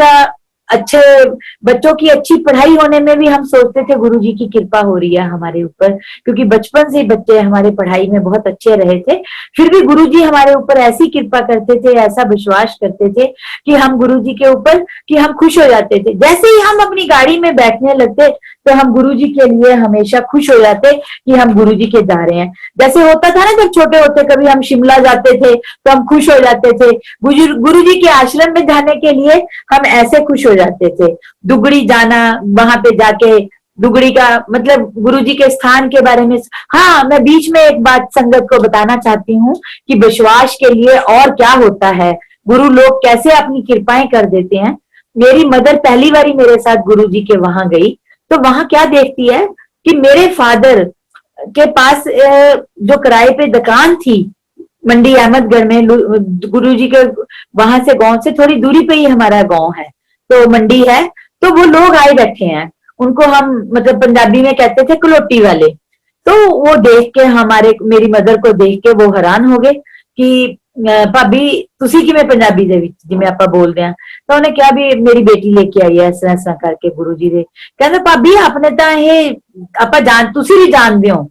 की अच्छी पढ़ाई होने में भी हम सोचते थे गुरुजी की कृपा हो रही है हमारे ऊपर, क्योंकि बचपन से बच्चे हमारे पढ़ाई में बहुत अच्छे रहे थे। फिर भी गुरुजी हमारे ऊपर ऐसी कृपा करते थे, ऐसा विश्वास करते थे कि हम गुरुजी के ऊपर, कि हम खुश हो जाते थे। जैसे ही हम अपनी गाड़ी में बैठने लगते तो हम गुरुजी के लिए हमेशा खुश हो जाते कि हम गुरुजी के जा रहे हैं। जैसे होता था ना, जब छोटे होते कभी हम शिमला जाते थे तो हम खुश हो जाते थे, गुरुजी के आश्रम में जाने के लिए हम ऐसे खुश हो जाते थे। दुगड़ी जाना, वहां पे जाके दुगड़ी का मतलब गुरुजी के स्थान के बारे में। हाँ, मैं बीच में एक बात संगत को बताना चाहती हूँ कि विश्वास के लिए और क्या होता है, गुरु लोग कैसे अपनी कृपाएं कर देते हैं। मेरी मदर पहली बारी मेरे साथ गुरुजी के वहां गई, तो वहां क्या देखती है कि मेरे फादर के पास जो किराए पे दुकान थी मंडी अहमदगढ़ में, गुरुजी के वहां से, गांव से थोड़ी दूरी पे ही हमारा गांव है, तो मंडी है, तो वो लोग आए बैठे हैं, उनको हम मतलब पंजाबी में कहते थे कलोटी वाले। तो वो देख के मेरी मदर को देख के वो हैरान हो गए कि भाभी तुसी किवें पंजाबी दे विच जिवें आपां बोलदे हां। तो उन्हें क्या भी मेरी बेटी लेके आई है इस तरह करके गुरुजी दे, कहंदे भाभी आपने तो ये आपां तुसी भी जानदे हो,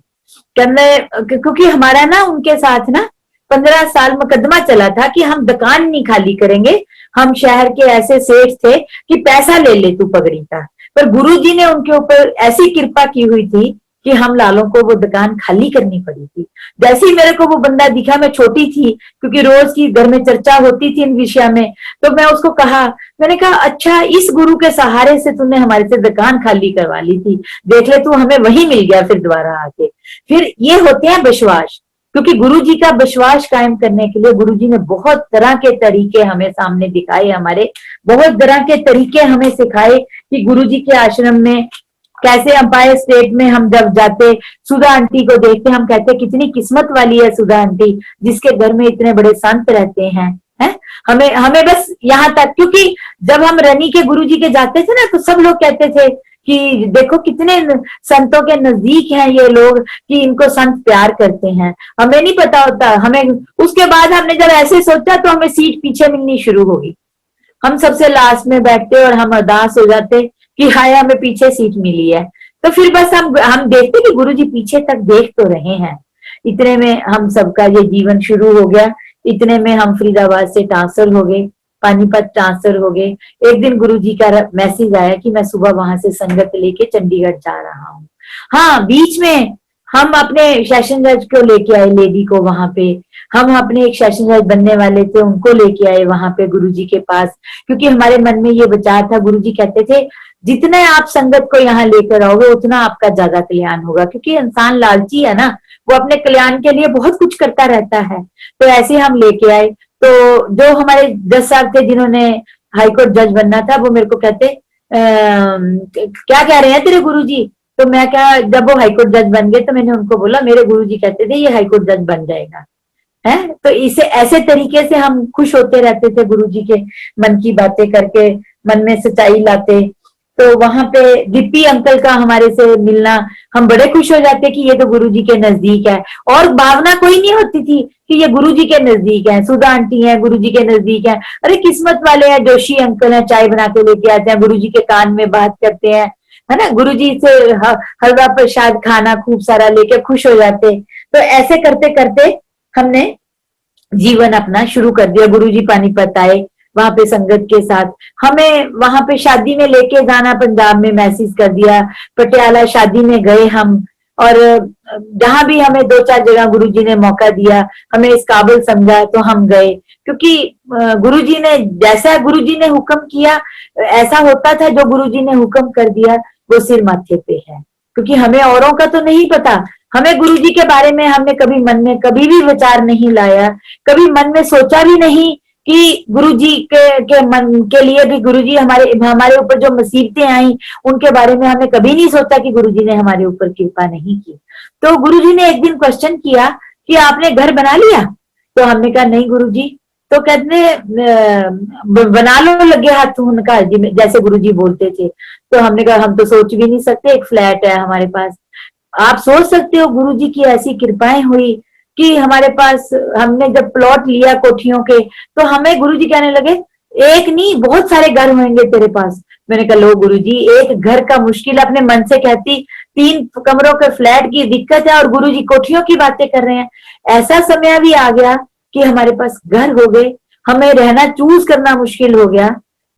कहंदे क्योंकि हमारा ना उनके साथ ना 15 साल मुकदमा चला था कि हम दुकान नहीं खाली करेंगे। हम शहर के ऐसे सेठ थे कि पैसा ले ले तू पगड़ी का, पर गुरुजी ने उनके ऊपर ऐसी कृपा की हुई थी कि हम लालों को वो दुकान खाली करनी पड़ी थी। जैसे ही मेरे को वो बंदा दिखा, मैं छोटी थी क्योंकि रोज की घर में चर्चा होती थी इन विषय में, तो मैं उसको कहा, मैंने कहा अच्छा इस गुरु के सहारे से तूने हमारे से दुकान खाली करवा ली थी, देख ले तू हमें वही मिल गया फिर दोबारा आके। फिर ये होते हैं विश्वास, क्योंकि गुरुजी का विश्वास कायम करने के लिए गुरुजी ने बहुत तरह के तरीके हमें सामने दिखाए, हमारे बहुत तरह के तरीके हमें सिखाए कि गुरुजी के आश्रम में कैसे। एम्पायर स्टेट में हम जब जाते, सुधा आंटी को देखते, हम कहते कितनी किस्मत वाली है सुधा आंटी, जिसके घर में इतने बड़े संत रहते हैं, है। हमें हमें बस यहाँ तक, क्योंकि जब हम रनी के गुरुजी के जाते थे ना तो सब लोग कहते थे कि देखो कितने संतों के नजदीक हैं ये लोग, कि इनको संत प्यार करते हैं। हमें नहीं पता होता, हमें उसके बाद हमने जब ऐसे सोचा तो हमें सीट पीछे मिलनी शुरू होगी। हम सबसे लास्ट में बैठते और हम उदास हो जाते कि हाय हमें पीछे सीट मिली है। तो फिर बस हम देखते कि गुरुजी पीछे तक देख तो रहे हैं। इतने में हम सबका ये जीवन शुरू हो गया। इतने में हम फरीदाबाद से ट्रांसफर हो गए, पानीपत ट्रांसफर हो गए। एक दिन गुरुजी का मैसेज आया कि मैं सुबह वहां से संगत लेके चंडीगढ़ जा रहा हूँ। हाँ, बीच में हम अपने सेशन जज को लेके आए, लेडी को वहां पे। हम अपने एक सेशन जज बनने वाले थे, उनको लेके आए वहां पे गुरुजी के पास, क्योंकि हमारे मन में ये विचार था। गुरुजी कहते थे जितने आप संगत को यहाँ लेकर आओगे उतना आपका ज्यादा कल्याण होगा, क्योंकि इंसान लालची है ना, वो अपने कल्याण के लिए बहुत कुछ करता रहता है। तो ऐसे हम लेके आए। तो जो हमारे 10 साहब थे जिन्होंने हाईकोर्ट जज बनना था, वो मेरे को कहते क्या कह रहे हैं तेरे गुरुजी? तो मैं क्या, जब वो हाईकोर्ट जज बन गए तो मैंने उनको बोला मेरे गुरुजी कहते थे ये हाईकोर्ट जज बन जाएगा, है। तो इसे ऐसे तरीके से हम खुश होते रहते थे, गुरुजी के मन की बातें करके, मन में सच्चाई लाते। तो वहां पे गिप्पी अंकल का हमारे से मिलना, हम बड़े खुश हो जाते कि ये तो गुरुजी के नजदीक है। और भावना कोई नहीं होती थी कि ये गुरुजी के नजदीक है, सुधा आंटी है गुरुजी के नजदीक है, अरे किस्मत वाले हैं, जोशी अंकल है, चाय बना के लेके आते हैं, गुरुजी के कान में बात करते हैं, है ना, गुरुजी से हलवा प्रसाद खाना खूब सारा लेके खुश हो जाते। तो ऐसे करते करते हमने जीवन अपना शुरू कर दिया। गुरुजी पानीपत आए, वहां पे संगत के साथ हमें वहां पे शादी में लेके जाना, पंजाब में मैसेज कर दिया, पटियाला शादी में गए हम। और जहां भी हमें 2-4 जगह गुरुजी ने मौका दिया, हमें इस काबिल समझा तो हम गए, क्योंकि गुरुजी ने जैसा गुरुजी ने हुक्म किया ऐसा होता था। जो गुरुजी ने हुक्म कर दिया वो सिर माथे पे है, क्योंकि हमें औरों का तो नहीं पता। हमें गुरुजी के बारे में हमने कभी मन में कभी भी विचार नहीं लाया, कभी मन में सोचा भी नहीं कि गुरुजी के मन के लिए भी गुरुजी हमारे ऊपर जो मुसीबतें आई उनके बारे में हमने कभी नहीं सोचा कि गुरुजी ने हमारे ऊपर कृपा नहीं की। तो गुरुजी ने एक दिन क्वेश्चन किया कि आपने घर बना लिया? तो हमने कहा नहीं गुरुजी। तो कहते बना लो लगे हाथ उनका, जैसे गुरुजी बोलते थे। तो हमने कहा हम तो सोच भी नहीं सकते, एक फ्लैट है हमारे पास। आप सोच सकते हो गुरुजी की ऐसी कृपाएं हुई कि हमारे पास, हमने जब प्लॉट लिया कोठियों के, तो हमें गुरुजी कहने लगे एक नहीं बहुत सारे घर होंगे तेरे पास। मैंने कहा लो गुरुजी, एक घर का मुश्किल, अपने मन से कहती 3 कमरों के फ्लैट की दिक्कत है और गुरुजी कोठियों की बातें कर रहे हैं। ऐसा समय भी आ गया कि हमारे पास घर हो गए, हमें रहना चूज करना मुश्किल हो गया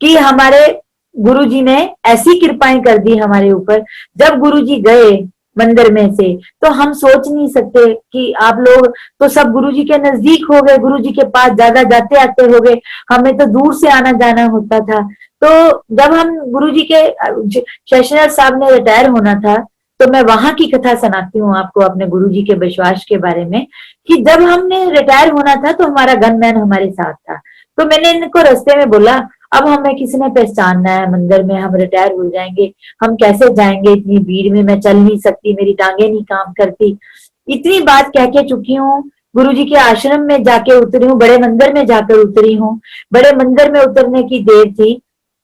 कि हमारे गुरुजी ने ऐसी कृपाएं कर दी हमारे ऊपर। जब गुरुजी गए मंदिर में से, तो हम सोच नहीं सकते कि आप लोग तो सब गुरुजी के नजदीक हो गए, गुरुजी के पास ज्यादा जाते आते हो गए, हमें तो दूर से आना जाना होता था। तो जब हम गुरुजी के सेशनर साहब ने रिटायर होना था, तो मैं वहां की कथा सुनाती हूँ आपको अपने गुरुजी के विश्वास के बारे में, कि जब हमने रिटायर होना था तो हमारा गनमैन हमारे साथ था। तो मैंने इनको रास्ते में बोला अब हमें किसी ने पहचानना है, मंदिर में हम रिटायर हो जाएंगे, हम कैसे जाएंगे, इतनी भीड़ में मैं चल नहीं सकती, मेरी टांगे नहीं काम करती। इतनी बात कह के चुकी हूँ। गुरुजी के आश्रम में जाके उतरी हूँ, बड़े मंदिर में जाकर उतरी हूँ। बड़े मंदिर में उतरने की देर थी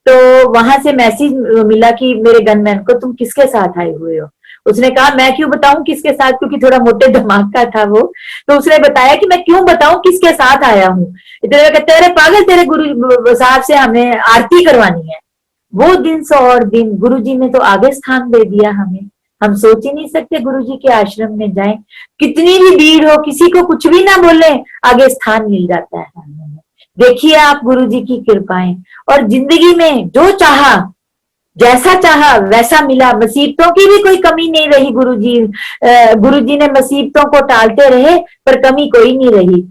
तो वहां से मैसेज मिला कि मेरे गनमैन को तुम किसके साथ आए हुए हो। उसने कहा मैं क्यों बताऊं किसके साथ, क्योंकि थोड़ा मोटे दिमाग का था वो। तो उसने बताया कि मैं क्यों बताऊं किसके साथ आया हूँ। इतने में कहते अरे पागल, तेरे गुरु साहब से हमें आरती करवानी है। वो दिन सौ और दिन, गुरुजी ने तो आगे स्थान दे दिया हमें। हम सोच ही नहीं सकते गुरुजी के आश्रम में जाएं, कितनी भी भीड़ हो, किसी को कुछ भी ना बोले, आगे स्थान मिल जाता है हमें। देखिए आप गुरुजी की कृपाएं, और जिंदगी में जो चाहा जैसा चाहा वैसा मिला। मुसीबतों की भी कोई कमी नहीं रही। गुरुजी ने मुसीबतों को टालते रहे पर कमी कोई नहीं रही।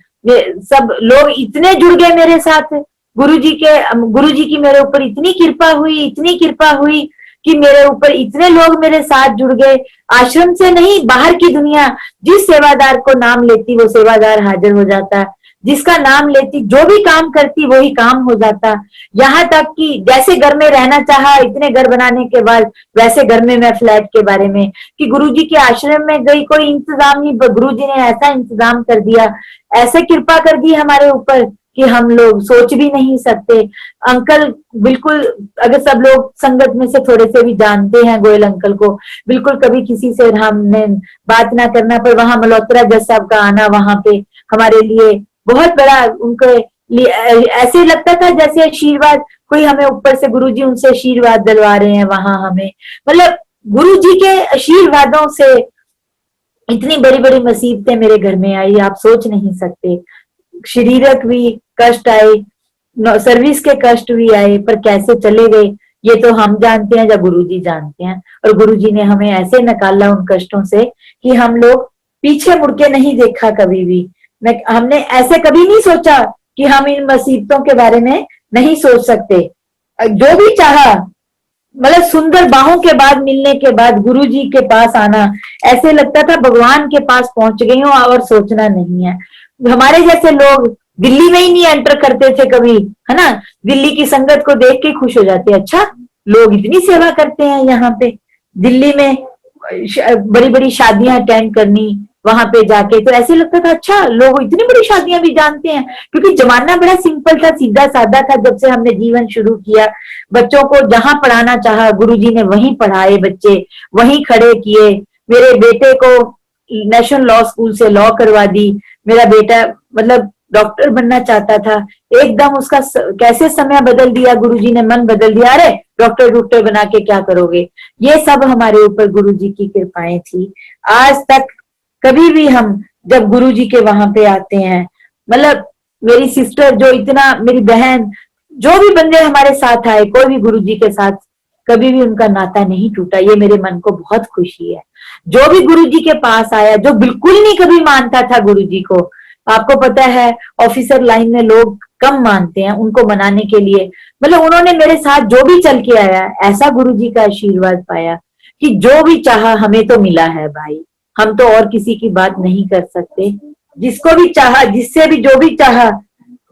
सब लोग इतने जुड़ गए मेरे साथ, गुरुजी की मेरे ऊपर इतनी कृपा हुई कि मेरे ऊपर इतने लोग मेरे साथ जुड़ गए। आश्रम से नहीं, बाहर की दुनिया जिस सेवादार को नाम लेती वो सेवादार हाजिर हो जाता, जिसका नाम लेती जो भी काम करती वही काम हो जाता। यहाँ तक कि जैसे घर में रहना चाहा, इतने घर बनाने के बाद वैसे घर में मैं फ्लैट के बारे में कि गुरुजी के आश्रम में गई, कोई इंतजाम नहीं, गुरुजी ने ऐसा इंतजाम कर दिया, ऐसे कृपा कर दी हमारे ऊपर कि हम लोग सोच भी नहीं सकते। अंकल बिल्कुल, अगर सब लोग संगत में से थोड़े से भी जानते हैं गोयल अंकल को, बिल्कुल कभी किसी से हमने बात ना करना पर वहां मल्होत्रा जज साहब का आना वहां पे हमारे लिए बहुत बड़ा, उनके लिए ऐसे लगता था जैसे आशीर्वाद, कोई हमें ऊपर से गुरुजी उनसे आशीर्वाद दिलवा रहे हैं वहां हमें, मतलब गुरुजी के आशीर्वादों से इतनी बड़ी बड़ी मुसीबतें मेरे घर में आई, आप सोच नहीं सकते। शारीरिक भी कष्ट आए, सर्विस के कष्ट भी आए, पर कैसे चले गए ये तो हम जानते हैं या गुरुजी जानते हैं। और गुरुजी ने हमें ऐसे निकाला उन कष्टों से कि हम लोग पीछे मुड़ के नहीं देखा कभी भी। हमने ऐसे कभी नहीं सोचा कि हम इन मुसीबतों के बारे में नहीं सोच सकते। जो भी चाहा, मतलब सुंदर बाहों के बाद मिलने के बाद गुरुजी के पास आना, ऐसे लगता था भगवान के पास पहुंच गई हूं और सोचना नहीं है। हमारे जैसे लोग दिल्ली में ही नहीं एंटर करते थे कभी, है ना, दिल्ली की संगत को देख के खुश हो जाते, अच्छा लोग इतनी सेवा करते हैं यहाँ पे। दिल्ली में बड़ी बड़ी शादियां अटेंड करनी वहां पे जाके, तो ऐसे लगता था अच्छा लोग इतनी बड़ी शादियां भी जानते हैं, क्योंकि जमाना बड़ा सिंपल था, सीधा साधा था। जब से हमने जीवन शुरू किया, बच्चों को जहां पढ़ाना चाहा गुरुजी ने वहीं पढ़ाए, बच्चे वहीं खड़े किए। मेरे बेटे को नेशनल लॉ स्कूल से लॉ करवा दी। मेरा बेटा मतलब डॉक्टर बनना चाहता था, एकदम उसका कैसे समय बदल दिया गुरुजी ने, मन बदल दिया, अरे डॉक्टर बना के क्या करोगे। ये सब हमारे ऊपर गुरुजी की कृपाएं थी। आज तक कभी भी हम जब गुरुजी के वहां पे आते हैं, मतलब मेरी सिस्टर जो इतना, मेरी बहन, जो भी बंदे हमारे साथ आए, कोई भी गुरुजी के साथ कभी भी उनका नाता नहीं टूटा, ये मेरे मन को बहुत खुशी है। जो भी गुरुजी के पास आया, जो बिल्कुल नहीं कभी मानता था गुरुजी को, आपको पता है ऑफिसर लाइन में लोग कम मानते हैं, उनको मनाने के लिए, मतलब उन्होंने मेरे साथ जो भी चल के आया, ऐसा गुरुजी का आशीर्वाद पाया कि जो भी चाहा हमें तो मिला है भाई। हम तो और किसी की बात नहीं कर सकते। जिसको भी चाहा, जिससे भी जो भी चाहा,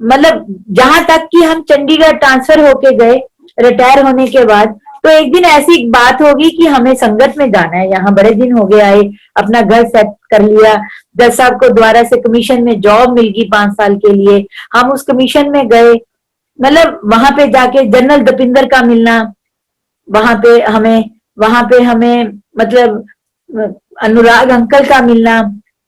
मतलब जहां तक कि हम चंडीगढ़ ट्रांसफर होके गए रिटायर होने के बाद, तो एक दिन ऐसी बात होगी कि हमें संगत में जाना है। यहाँ बड़े दिन हो गए आए, अपना घर सेट कर लिया, जज साहब को द्वारा से कमीशन में जॉब मिल गई 5 साल के लिए, हम उस कमीशन में गए। मतलब वहां पे जाके जनरल दपिंदर का मिलना, वहां पे हमें मतलब अनुराग अंकल का मिलना,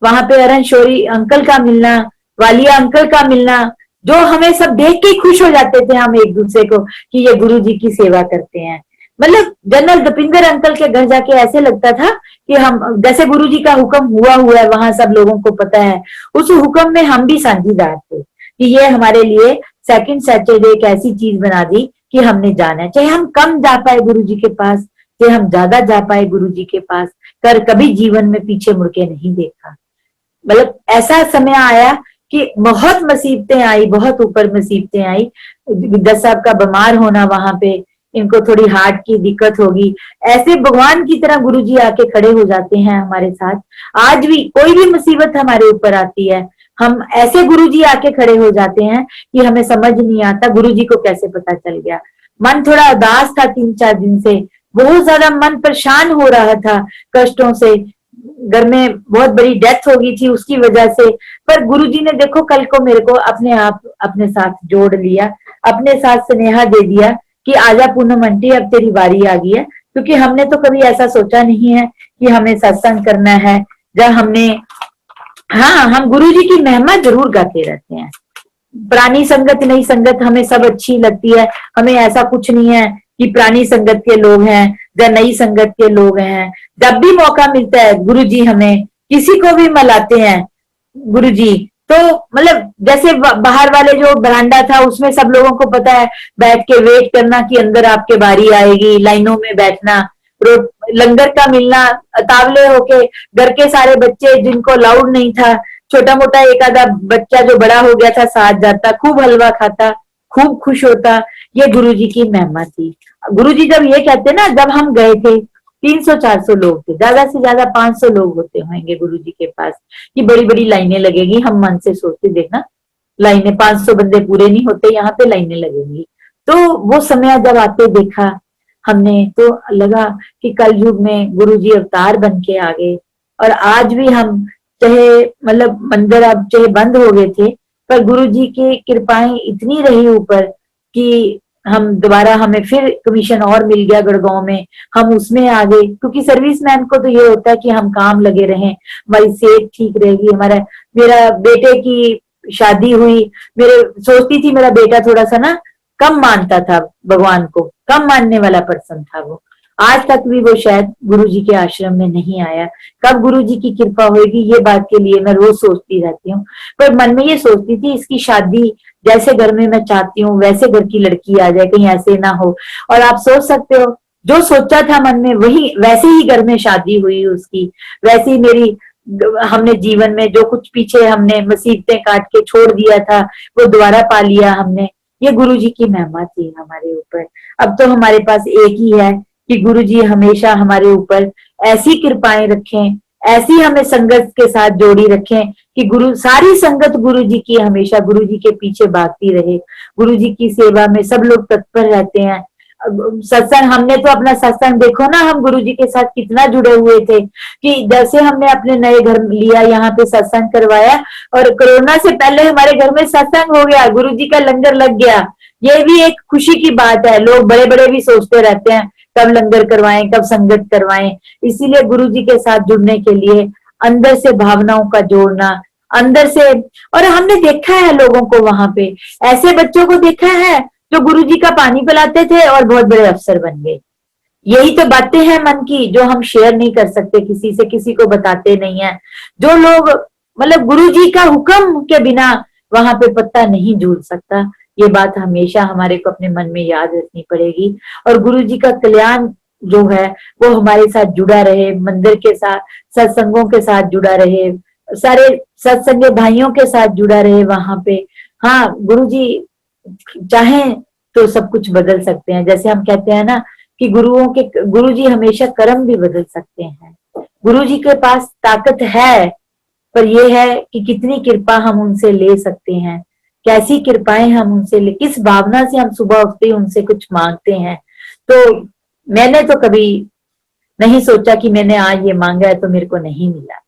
वहां पे अरन शोरी अंकल का मिलना, वालिया अंकल का मिलना, जो हमें सब देख के खुश हो जाते थे हम एक दूसरे को कि ये गुरु जी की सेवा करते हैं। मतलब जनरल दपिंदर अंकल के घर जाके ऐसे लगता था कि हम, जैसे गुरु जी का हुक्म हुआ है, वहां सब लोगों को पता है, उस हुक्म में हम भी साझीदार थे कि ये हमारे लिए सेकंड सैटरडे एक ऐसी चीज बना दी कि हमने जाना है, चाहे हम कम जा पाए गुरु जी के पास, चाहे हम ज्यादा जा पाए गुरु जी के पास, कर कभी जीवन में पीछे मुड़ के नहीं देखा। मतलब ऐसा समय आया कि बहुत मुसीबतें आई, बहुत ऊपर मुसीबतें आई। दस साहब का बीमार होना, वहां पे इनको थोड़ी हार्ट की दिक्कत होगी, ऐसे भगवान की तरह गुरुजी आके खड़े हो जाते हैं हमारे साथ। आज भी कोई भी मुसीबत हमारे ऊपर आती है, हम ऐसे गुरुजी आके खड़े हो जाते हैं कि हमें समझ नहीं आता गुरुजी को कैसे पता चल गया। मन थोड़ा उदास था 3-4 दिन से, बहुत ज्यादा मन परेशान हो रहा था कष्टों से, घर में बहुत बड़ी डेथ हो गई थी उसकी वजह से, पर गुरुजी ने देखो कल को मेरे को अपने आप अपने साथ जोड़ लिया, अपने साथ स्नेहा दे दिया कि आजा पूनम आंटी अब तेरी बारी आ गई है। क्योंकि हमने तो कभी ऐसा सोचा नहीं है कि हमें सत्संग करना है, जब हमने, हाँ हम गुरुजी की महिमा जरूर गाते रहते हैं। पुरानी संगत नई संगत हमें सब अच्छी लगती है, हमें ऐसा कुछ नहीं है कि पुरानी संगत के लोग हैं या नई संगत के लोग हैं। जब भी मौका मिलता है गुरुजी हमें किसी को भी मिलाते हैं गुरुजी। तो मतलब जैसे बाहर वाले जो बरांडा था उसमें सब लोगों को पता है, बैठ के वेट करना कि अंदर आपके बारी आएगी, लाइनों में बैठना, लंगर का मिलना, तावले होके घर के सारे बच्चे जिनको अलाउड नहीं था, छोटा मोटा एक आधा बच्चा जो बड़ा हो गया था साथ जाता, खूब हलवा खाता, खूब खुश होता। ये गुरुजी की महिमा थी। गुरुजी जब ये कहते ना, जब हम गए थे 300-400 लोग थे, ज्यादा से ज्यादा 500 लोग होते होंगे गुरुजी के पास, कि बड़ी बड़ी लाइनें लगेगी। हम मन से सोचते, देखना लाइनें 500 बंदे पूरे नहीं होते, यहाँ पे लाइनें लगेंगी। तो वो समय जब आते देखा हमने, तो लगा कि कल युग में गुरुजी अवतार बन के आ गए। और आज भी हम चाहे, मतलब मंदिर अब चाहे बंद हो गए थे, पर गुरुजी की कृपाएं इतनी रही ऊपर कि हम दोबारा, हमें फिर कमीशन और मिल गया गुड़गांव में, हम उसमें आ गए। क्योंकि सर्विसमैन को तो ये होता है कि हम काम लगे रहें, हमारी सेहत ठीक रहेगी, हमारा, मेरा बेटे की शादी हुई, मेरे सोचती थी, मेरा बेटा थोड़ा सा ना कम मानता था भगवान को, कम मानने वाला पर्सन था वो, आज तक भी वो शायद गुरुजी के आश्रम में नहीं आया। कब गुरुजी की कृपा होगी, ये बात के लिए मैं रोज सोचती रहती हूँ। पर मन में ये सोचती थी, इसकी शादी जैसे घर में मैं चाहती हूँ वैसे घर की लड़की आ जाए, कहीं ऐसे ना हो। और आप सोच सकते हो, जो सोचा था मन में वही, वैसे ही घर में शादी हुई उसकी, वैसे ही मेरी, हमने जीवन में जो कुछ पीछे हमने मुसीबतें काट के छोड़ दिया था वो दोबारा पा लिया हमने। ये गुरुजी की महिमा थी हमारे ऊपर। अब तो हमारे पास एक ही है कि गुरुजी हमेशा हमारे ऊपर ऐसी कृपाएं रखें, ऐसी हमें संगत के साथ जोड़ी रखें कि गुरु, सारी संगत गुरुजी की हमेशा गुरुजी के पीछे भागती रहे। गुरुजी की सेवा में सब लोग तत्पर रहते हैं। सत्संग, हमने तो अपना सत्संग देखो ना, हम गुरुजी के साथ कितना जुड़े हुए थे कि जैसे हमने अपने नए घर लिया, यहाँ पे सत्संग करवाया, और कोरोना से पहले हमारे घर में सत्संग हो गया, गुरुजी का लंगर लग गया। ये भी एक खुशी की बात है। लोग बड़े बड़े भी सोचते रहते हैं कब लंगर करवाएं, कब संगत करवाएं। इसीलिए गुरुजी के साथ जुड़ने के लिए अंदर से भावनाओं का जोड़ना, अंदर से, और हमने देखा है लोगों को वहां पे, ऐसे बच्चों को देखा है जो गुरुजी का पानी पिलाते थे और बहुत बड़े अफसर बन गए। यही तो बातें हैं मन की जो हम शेयर नहीं कर सकते किसी से, किसी को बताते नहीं है। जो लोग, मतलब गुरुजी का हुक्म के बिना वहां पे पत्ता नहीं झूल सकता। ये बात हमेशा हमारे को अपने मन में याद रखनी पड़ेगी। और गुरुजी का कल्याण जो है वो हमारे साथ जुड़ा रहे, मंदिर के साथ, सत्संगों के साथ जुड़ा रहे, सारे सत्संगी भाइयों के साथ जुड़ा रहे वहां पे। हाँ, गुरुजी चाहें तो सब कुछ बदल सकते हैं। जैसे हम कहते हैं ना कि गुरुजी हमेशा कर्म भी बदल सकते हैं। गुरुजी के पास ताकत है, पर यह है कि कितनी कृपा हम उनसे ले सकते हैं, कैसी कृपाएं हम उनसे ले, किस भावना से हम सुबह उठते ही उनसे कुछ मांगते हैं। तो मैंने तो कभी नहीं सोचा कि मैंने आज ये मांगा है तो मेरे को नहीं मिला।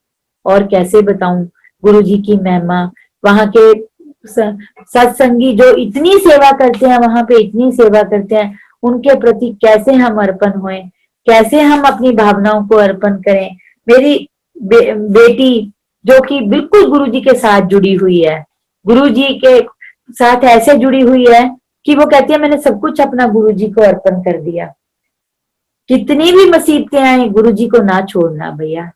और कैसे बताऊं गुरुजी की महिमा। वहां के सत्संगी जो इतनी सेवा करते हैं, वहां पे इतनी सेवा करते हैं, उनके प्रति कैसे हम अर्पण होएं, कैसे हम अपनी भावनाओं को अर्पण करें। मेरी बेटी जो कि बिल्कुल गुरुजी के साथ जुड़ी हुई है, गुरुजी के साथ ऐसे जुड़ी हुई है कि वो कहती है मैंने सब कुछ अपना गुरुजी को अर्पण कर दिया। कितनी भी मुसीबतें आए गुरुजी को ना छोड़ना भैया।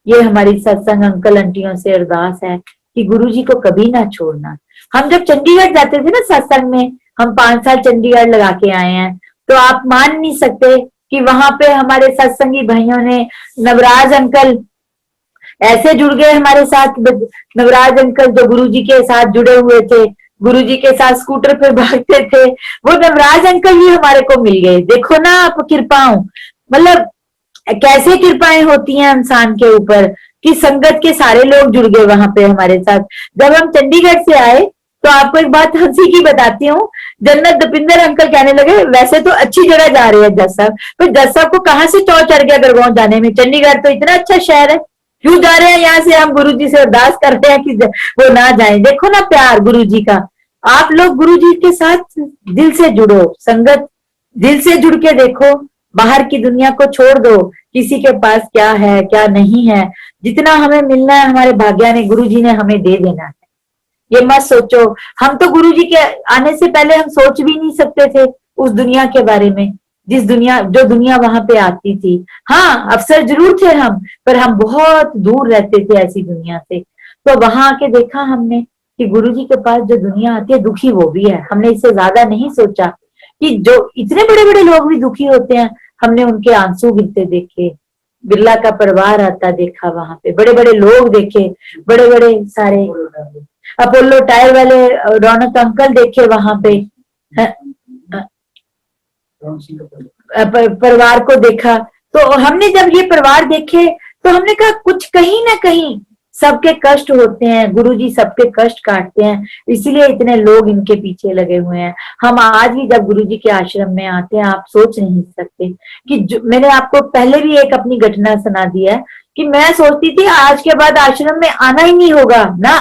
ये हमारी सत्संग अंकल आंटियों से अरदास है कि गुरुजी को कभी ना छोड़ना। हम जब चंडीगढ़ जाते थे ना सत्संग में, हम 5 साल चंडीगढ़ लगा के आए हैं, तो आप मान नहीं सकते कि वहां पे हमारे सत्संगी भाइयों ने, नवराज अंकल ऐसे जुड़ गए हमारे साथ। नवराज अंकल जो गुरुजी के साथ जुड़े हुए थे, गुरुजी के साथ स्कूटर पे भागते थे, वो नवराज अंकल ही हमारे को मिल गए। देखो ना आप कृपाओं, मतलब कैसे कृपाएं होती हैं इंसान के ऊपर कि संगत के सारे लोग जुड़ गए वहां पे हमारे साथ। जब हम चंडीगढ़ से आए तो आपको एक बात हंसी की बताती हूँ। जन्नत दपिंदर अंकल कहने लगे वैसे तो अच्छी जगह जा रहे हैं जज साहब, पर जज साहब को कहाँ से चौ चढ़ गया गुड़गांव जाने में, चंडीगढ़ तो इतना अच्छा शहर है, क्यों जा रहे हैं यहाँ से। हम गुरुजी से अरदास करते हैं कि वो ना जाए। देखो ना प्यार गुरुजी का। आप लोग गुरुजी के साथ दिल से जुड़ो, संगत दिल से जुड़ के देखो, बाहर की दुनिया को छोड़ दो, किसी के पास क्या है क्या नहीं है। जितना हमें मिलना है हमारे भाग्य ने, गुरुजी ने हमें दे देना है। ये मत सोचो, हम तो गुरुजी के आने से पहले हम सोच भी नहीं सकते थे उस दुनिया के बारे में, जो दुनिया वहां पे आती थी। हाँ, अफसर जरूर थे हम, पर हम बहुत दूर रहते थे ऐसी दुनिया से। तो वहां आके देखा हमने कि गुरुजी के पास जो दुनिया आती है, दुखी वो भी है। हमने इससे ज्यादा नहीं सोचा कि जो इतने बड़े बड़े लोग भी दुखी होते हैं। हमने उनके आंसू गिरते देखे, बिरला का परिवार आता देखा वहां पे, बड़े बड़े लोग देखे, बड़े बड़े सारे अपोलो टायर वाले रौनक अंकल देखे वहां पे, परिवार को देखा। तो हमने जब ये परिवार देखे तो हमने कहा कुछ कहीं ना कहीं सबके कष्ट होते हैं, गुरुजी सबके कष्ट काटते हैं, इसीलिए इतने लोग इनके पीछे लगे हुए हैं। हम आज भी जब गुरुजी के आश्रम में आते हैं, आप सोच नहीं सकते कि मैंने आपको पहले भी एक अपनी घटना सुना दी है कि मैं सोचती थी आज के बाद आश्रम में आना ही नहीं होगा ना,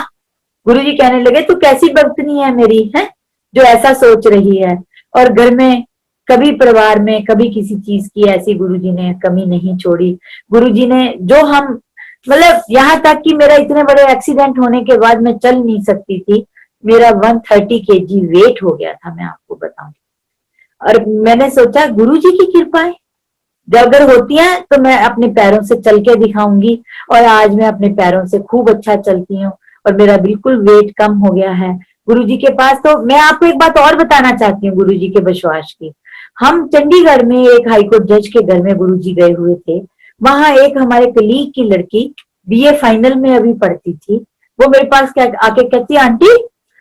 गुरुजी कहने लगे तू कैसी भक्तनी है मेरी, है जो ऐसा सोच रही है। और घर में कभी, परिवार में कभी किसी चीज की ऐसी गुरुजी ने कमी नहीं छोड़ी। गुरुजी ने जो हम, मतलब यहाँ तक कि मेरा इतने बड़े एक्सीडेंट होने के बाद मैं चल नहीं सकती थी, मेरा 130 kg वेट हो गया था, मैं आपको बताऊं। और मैंने सोचा गुरुजी की कृपाएं जब अगर होती है तो मैं अपने पैरों से चल के दिखाऊंगी। और आज मैं अपने पैरों से खूब अच्छा चलती हूँ और मेरा बिल्कुल वेट कम हो गया है गुरुजी के पास। तो मैं आपको एक बात और बताना चाहती हूँ गुरुजी के विश्वास की। हम चंडीगढ़ में एक हाईकोर्ट जज के घर में गुरुजी गए हुए थे। वहां एक हमारे कलीग की लड़की बीए फाइनल में अभी पढ़ती थी। वो मेरे पास आके कहती, आंटी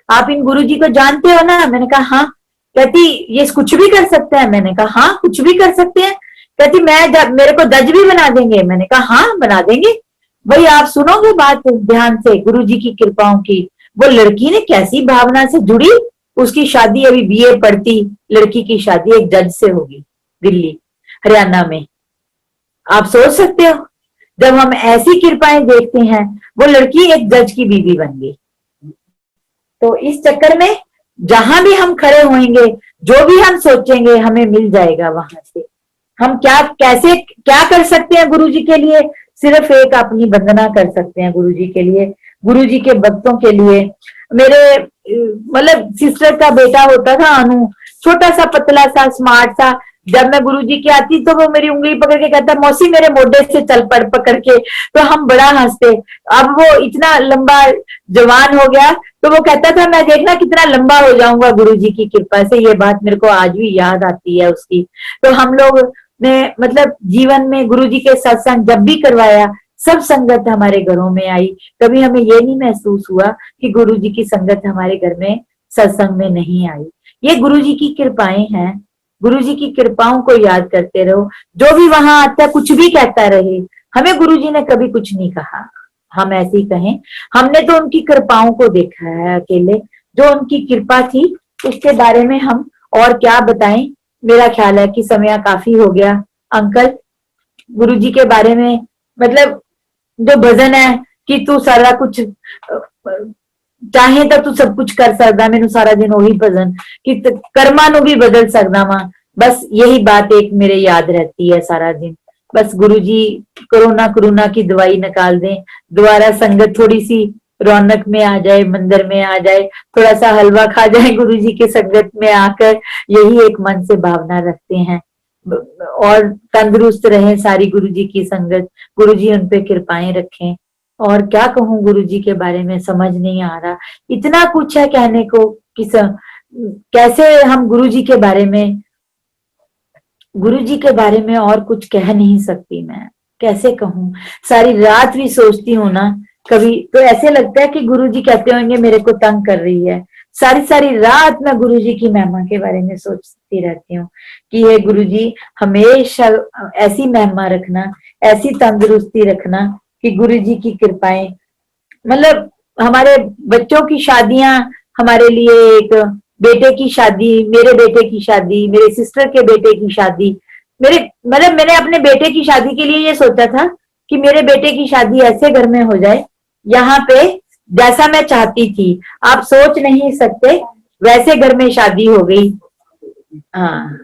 आप इन गुरुजी को जानते हो ना? मैंने कहा हाँ। कहती ये कुछ भी कर सकते हैं? मैंने कहा हाँ कुछ भी कर सकते हैं। कहती मेरे को जज भी बना देंगे? मैंने कहा हाँ बना देंगे। भाई आप सुनोगे बात ध्यान से गुरुजी की कृपाओं की। वो लड़की ने कैसी भावना से जुड़ी, उसकी शादी अभी बीए पढ़ती लड़की की शादी एक जज से होगी दिल्ली हरियाणा में। आप सोच सकते हो जब हम ऐसी कृपाएं देखते हैं, वो लड़की एक जज की बीवी बन गई। तो इस चक्कर में जहां भी हम खड़े होंगे, जो भी हम सोचेंगे हमें मिल जाएगा वहां से। हम क्या कर सकते हैं गुरुजी के लिए? सिर्फ एक अपनी वंदना कर सकते हैं गुरुजी के लिए, गुरुजी के भक्तों के लिए। मेरे मतलब सिस्टर का बेटा होता था अनु, छोटा सा पतला सा स्मार्ट सा। जब मैं गुरुजी की आती तो वो मेरी उंगली पकड़ के कहता मौसी मेरे मोढे से चल पकड़ के। तो हम बड़ा हंसते। अब वो इतना लंबा जवान हो गया तो वो कहता था मैं देखना कितना लंबा हो जाऊंगा गुरुजी की कृपा से। ये बात मेरे को आज भी याद आती है उसकी। तो हम लोग ने मतलब जीवन में गुरुजी के सत्संग जब भी करवाया, सब संगत हमारे घरों में आई। कभी हमें ये नहीं महसूस हुआ कि गुरुजी की संगत हमारे घर में सत्संग में नहीं आई। ये गुरुजी की कृपाएं हैं। गुरुजी की कृपाओं को याद करते रहो। जो भी वहां आता कुछ भी कहता रहे, हमें गुरुजी ने कभी कुछ नहीं कहा, हम ऐसे ही कहें। हमने तो उनकी कृपाओं को देखा है अकेले। जो उनकी कृपा थी उसके बारे में हम और क्या बताएं। मेरा ख्याल है कि समय काफी हो गया। अंकल गुरुजी के बारे में मतलब जो भजन है कि तू सारा कुछ चाहे तो तू सब कुछ कर सकदा, मैनू सारा दिन वही भजन कि कर्मा नू भी बदल सकदा वा। बस यही बात एक मेरे याद रहती है सारा दिन। बस गुरुजी कोरोना की दवाई निकाल दें, दोबारा संगत थोड़ी सी रौनक में आ जाए, मंदिर में आ जाए, थोड़ा सा हलवा खा जाए गुरुजी की संगत में आकर। यही एक मन से भावना रखते हैं। और तंदुरुस्त रहे सारी गुरुजी की संगत। गुरुजी उन पे कृपाएं रखें। और क्या कहूँ गुरुजी के बारे में समझ नहीं आ रहा। इतना कुछ है कहने को कि कैसे हम गुरुजी के बारे में और कुछ कह नहीं सकती मैं। कैसे कहूँ, सारी रात भी सोचती हूँ ना, कभी तो ऐसे लगता है कि गुरुजी कहते होंगे मेरे को तंग कर रही है। सारी रात मैं गुरुजी की महिमा के बारे में सोचती रहती हूँ कि ये गुरुजी हमेशा ऐसी महिमा रखना, ऐसी तंदुरुस्ती रखना कि गुरुजी की कृपाएं। मतलब हमारे बच्चों की शादियां, हमारे लिए एक बेटे की शादी, मेरे बेटे की शादी, मेरे सिस्टर के बेटे की शादी, मैंने अपने बेटे की शादी के लिए ये सोचा था कि मेरे बेटे की शादी ऐसे घर में हो जाए यहाँ पे जैसा मैं चाहती थी। आप सोच नहीं सकते वैसे घर में शादी हो गई। हाँ,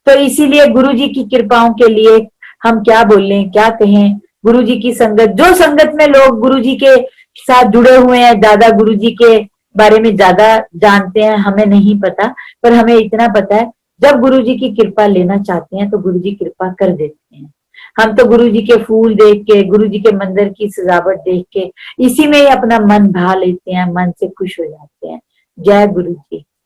तो इसीलिए गुरुजी की कृपाओं के लिए हम क्या बोलें, क्या कहें। गुरुजी की संगत, जो संगत में लोग गुरुजी के साथ जुड़े हुए हैं, ज्यादा गुरुजी के बारे में ज्यादा जानते हैं, हमें नहीं पता। पर हमें इतना पता है जब गुरुजी की कृपा लेना चाहते हैं तो गुरुजी कृपा कर देते हैं। हम तो गुरुजी के फूल देख के, गुरुजी के मंदिर की सजावट देख के इसी में ही अपना मन भा लेते हैं, मन से खुश हो जाते हैं। जय गुरु जी।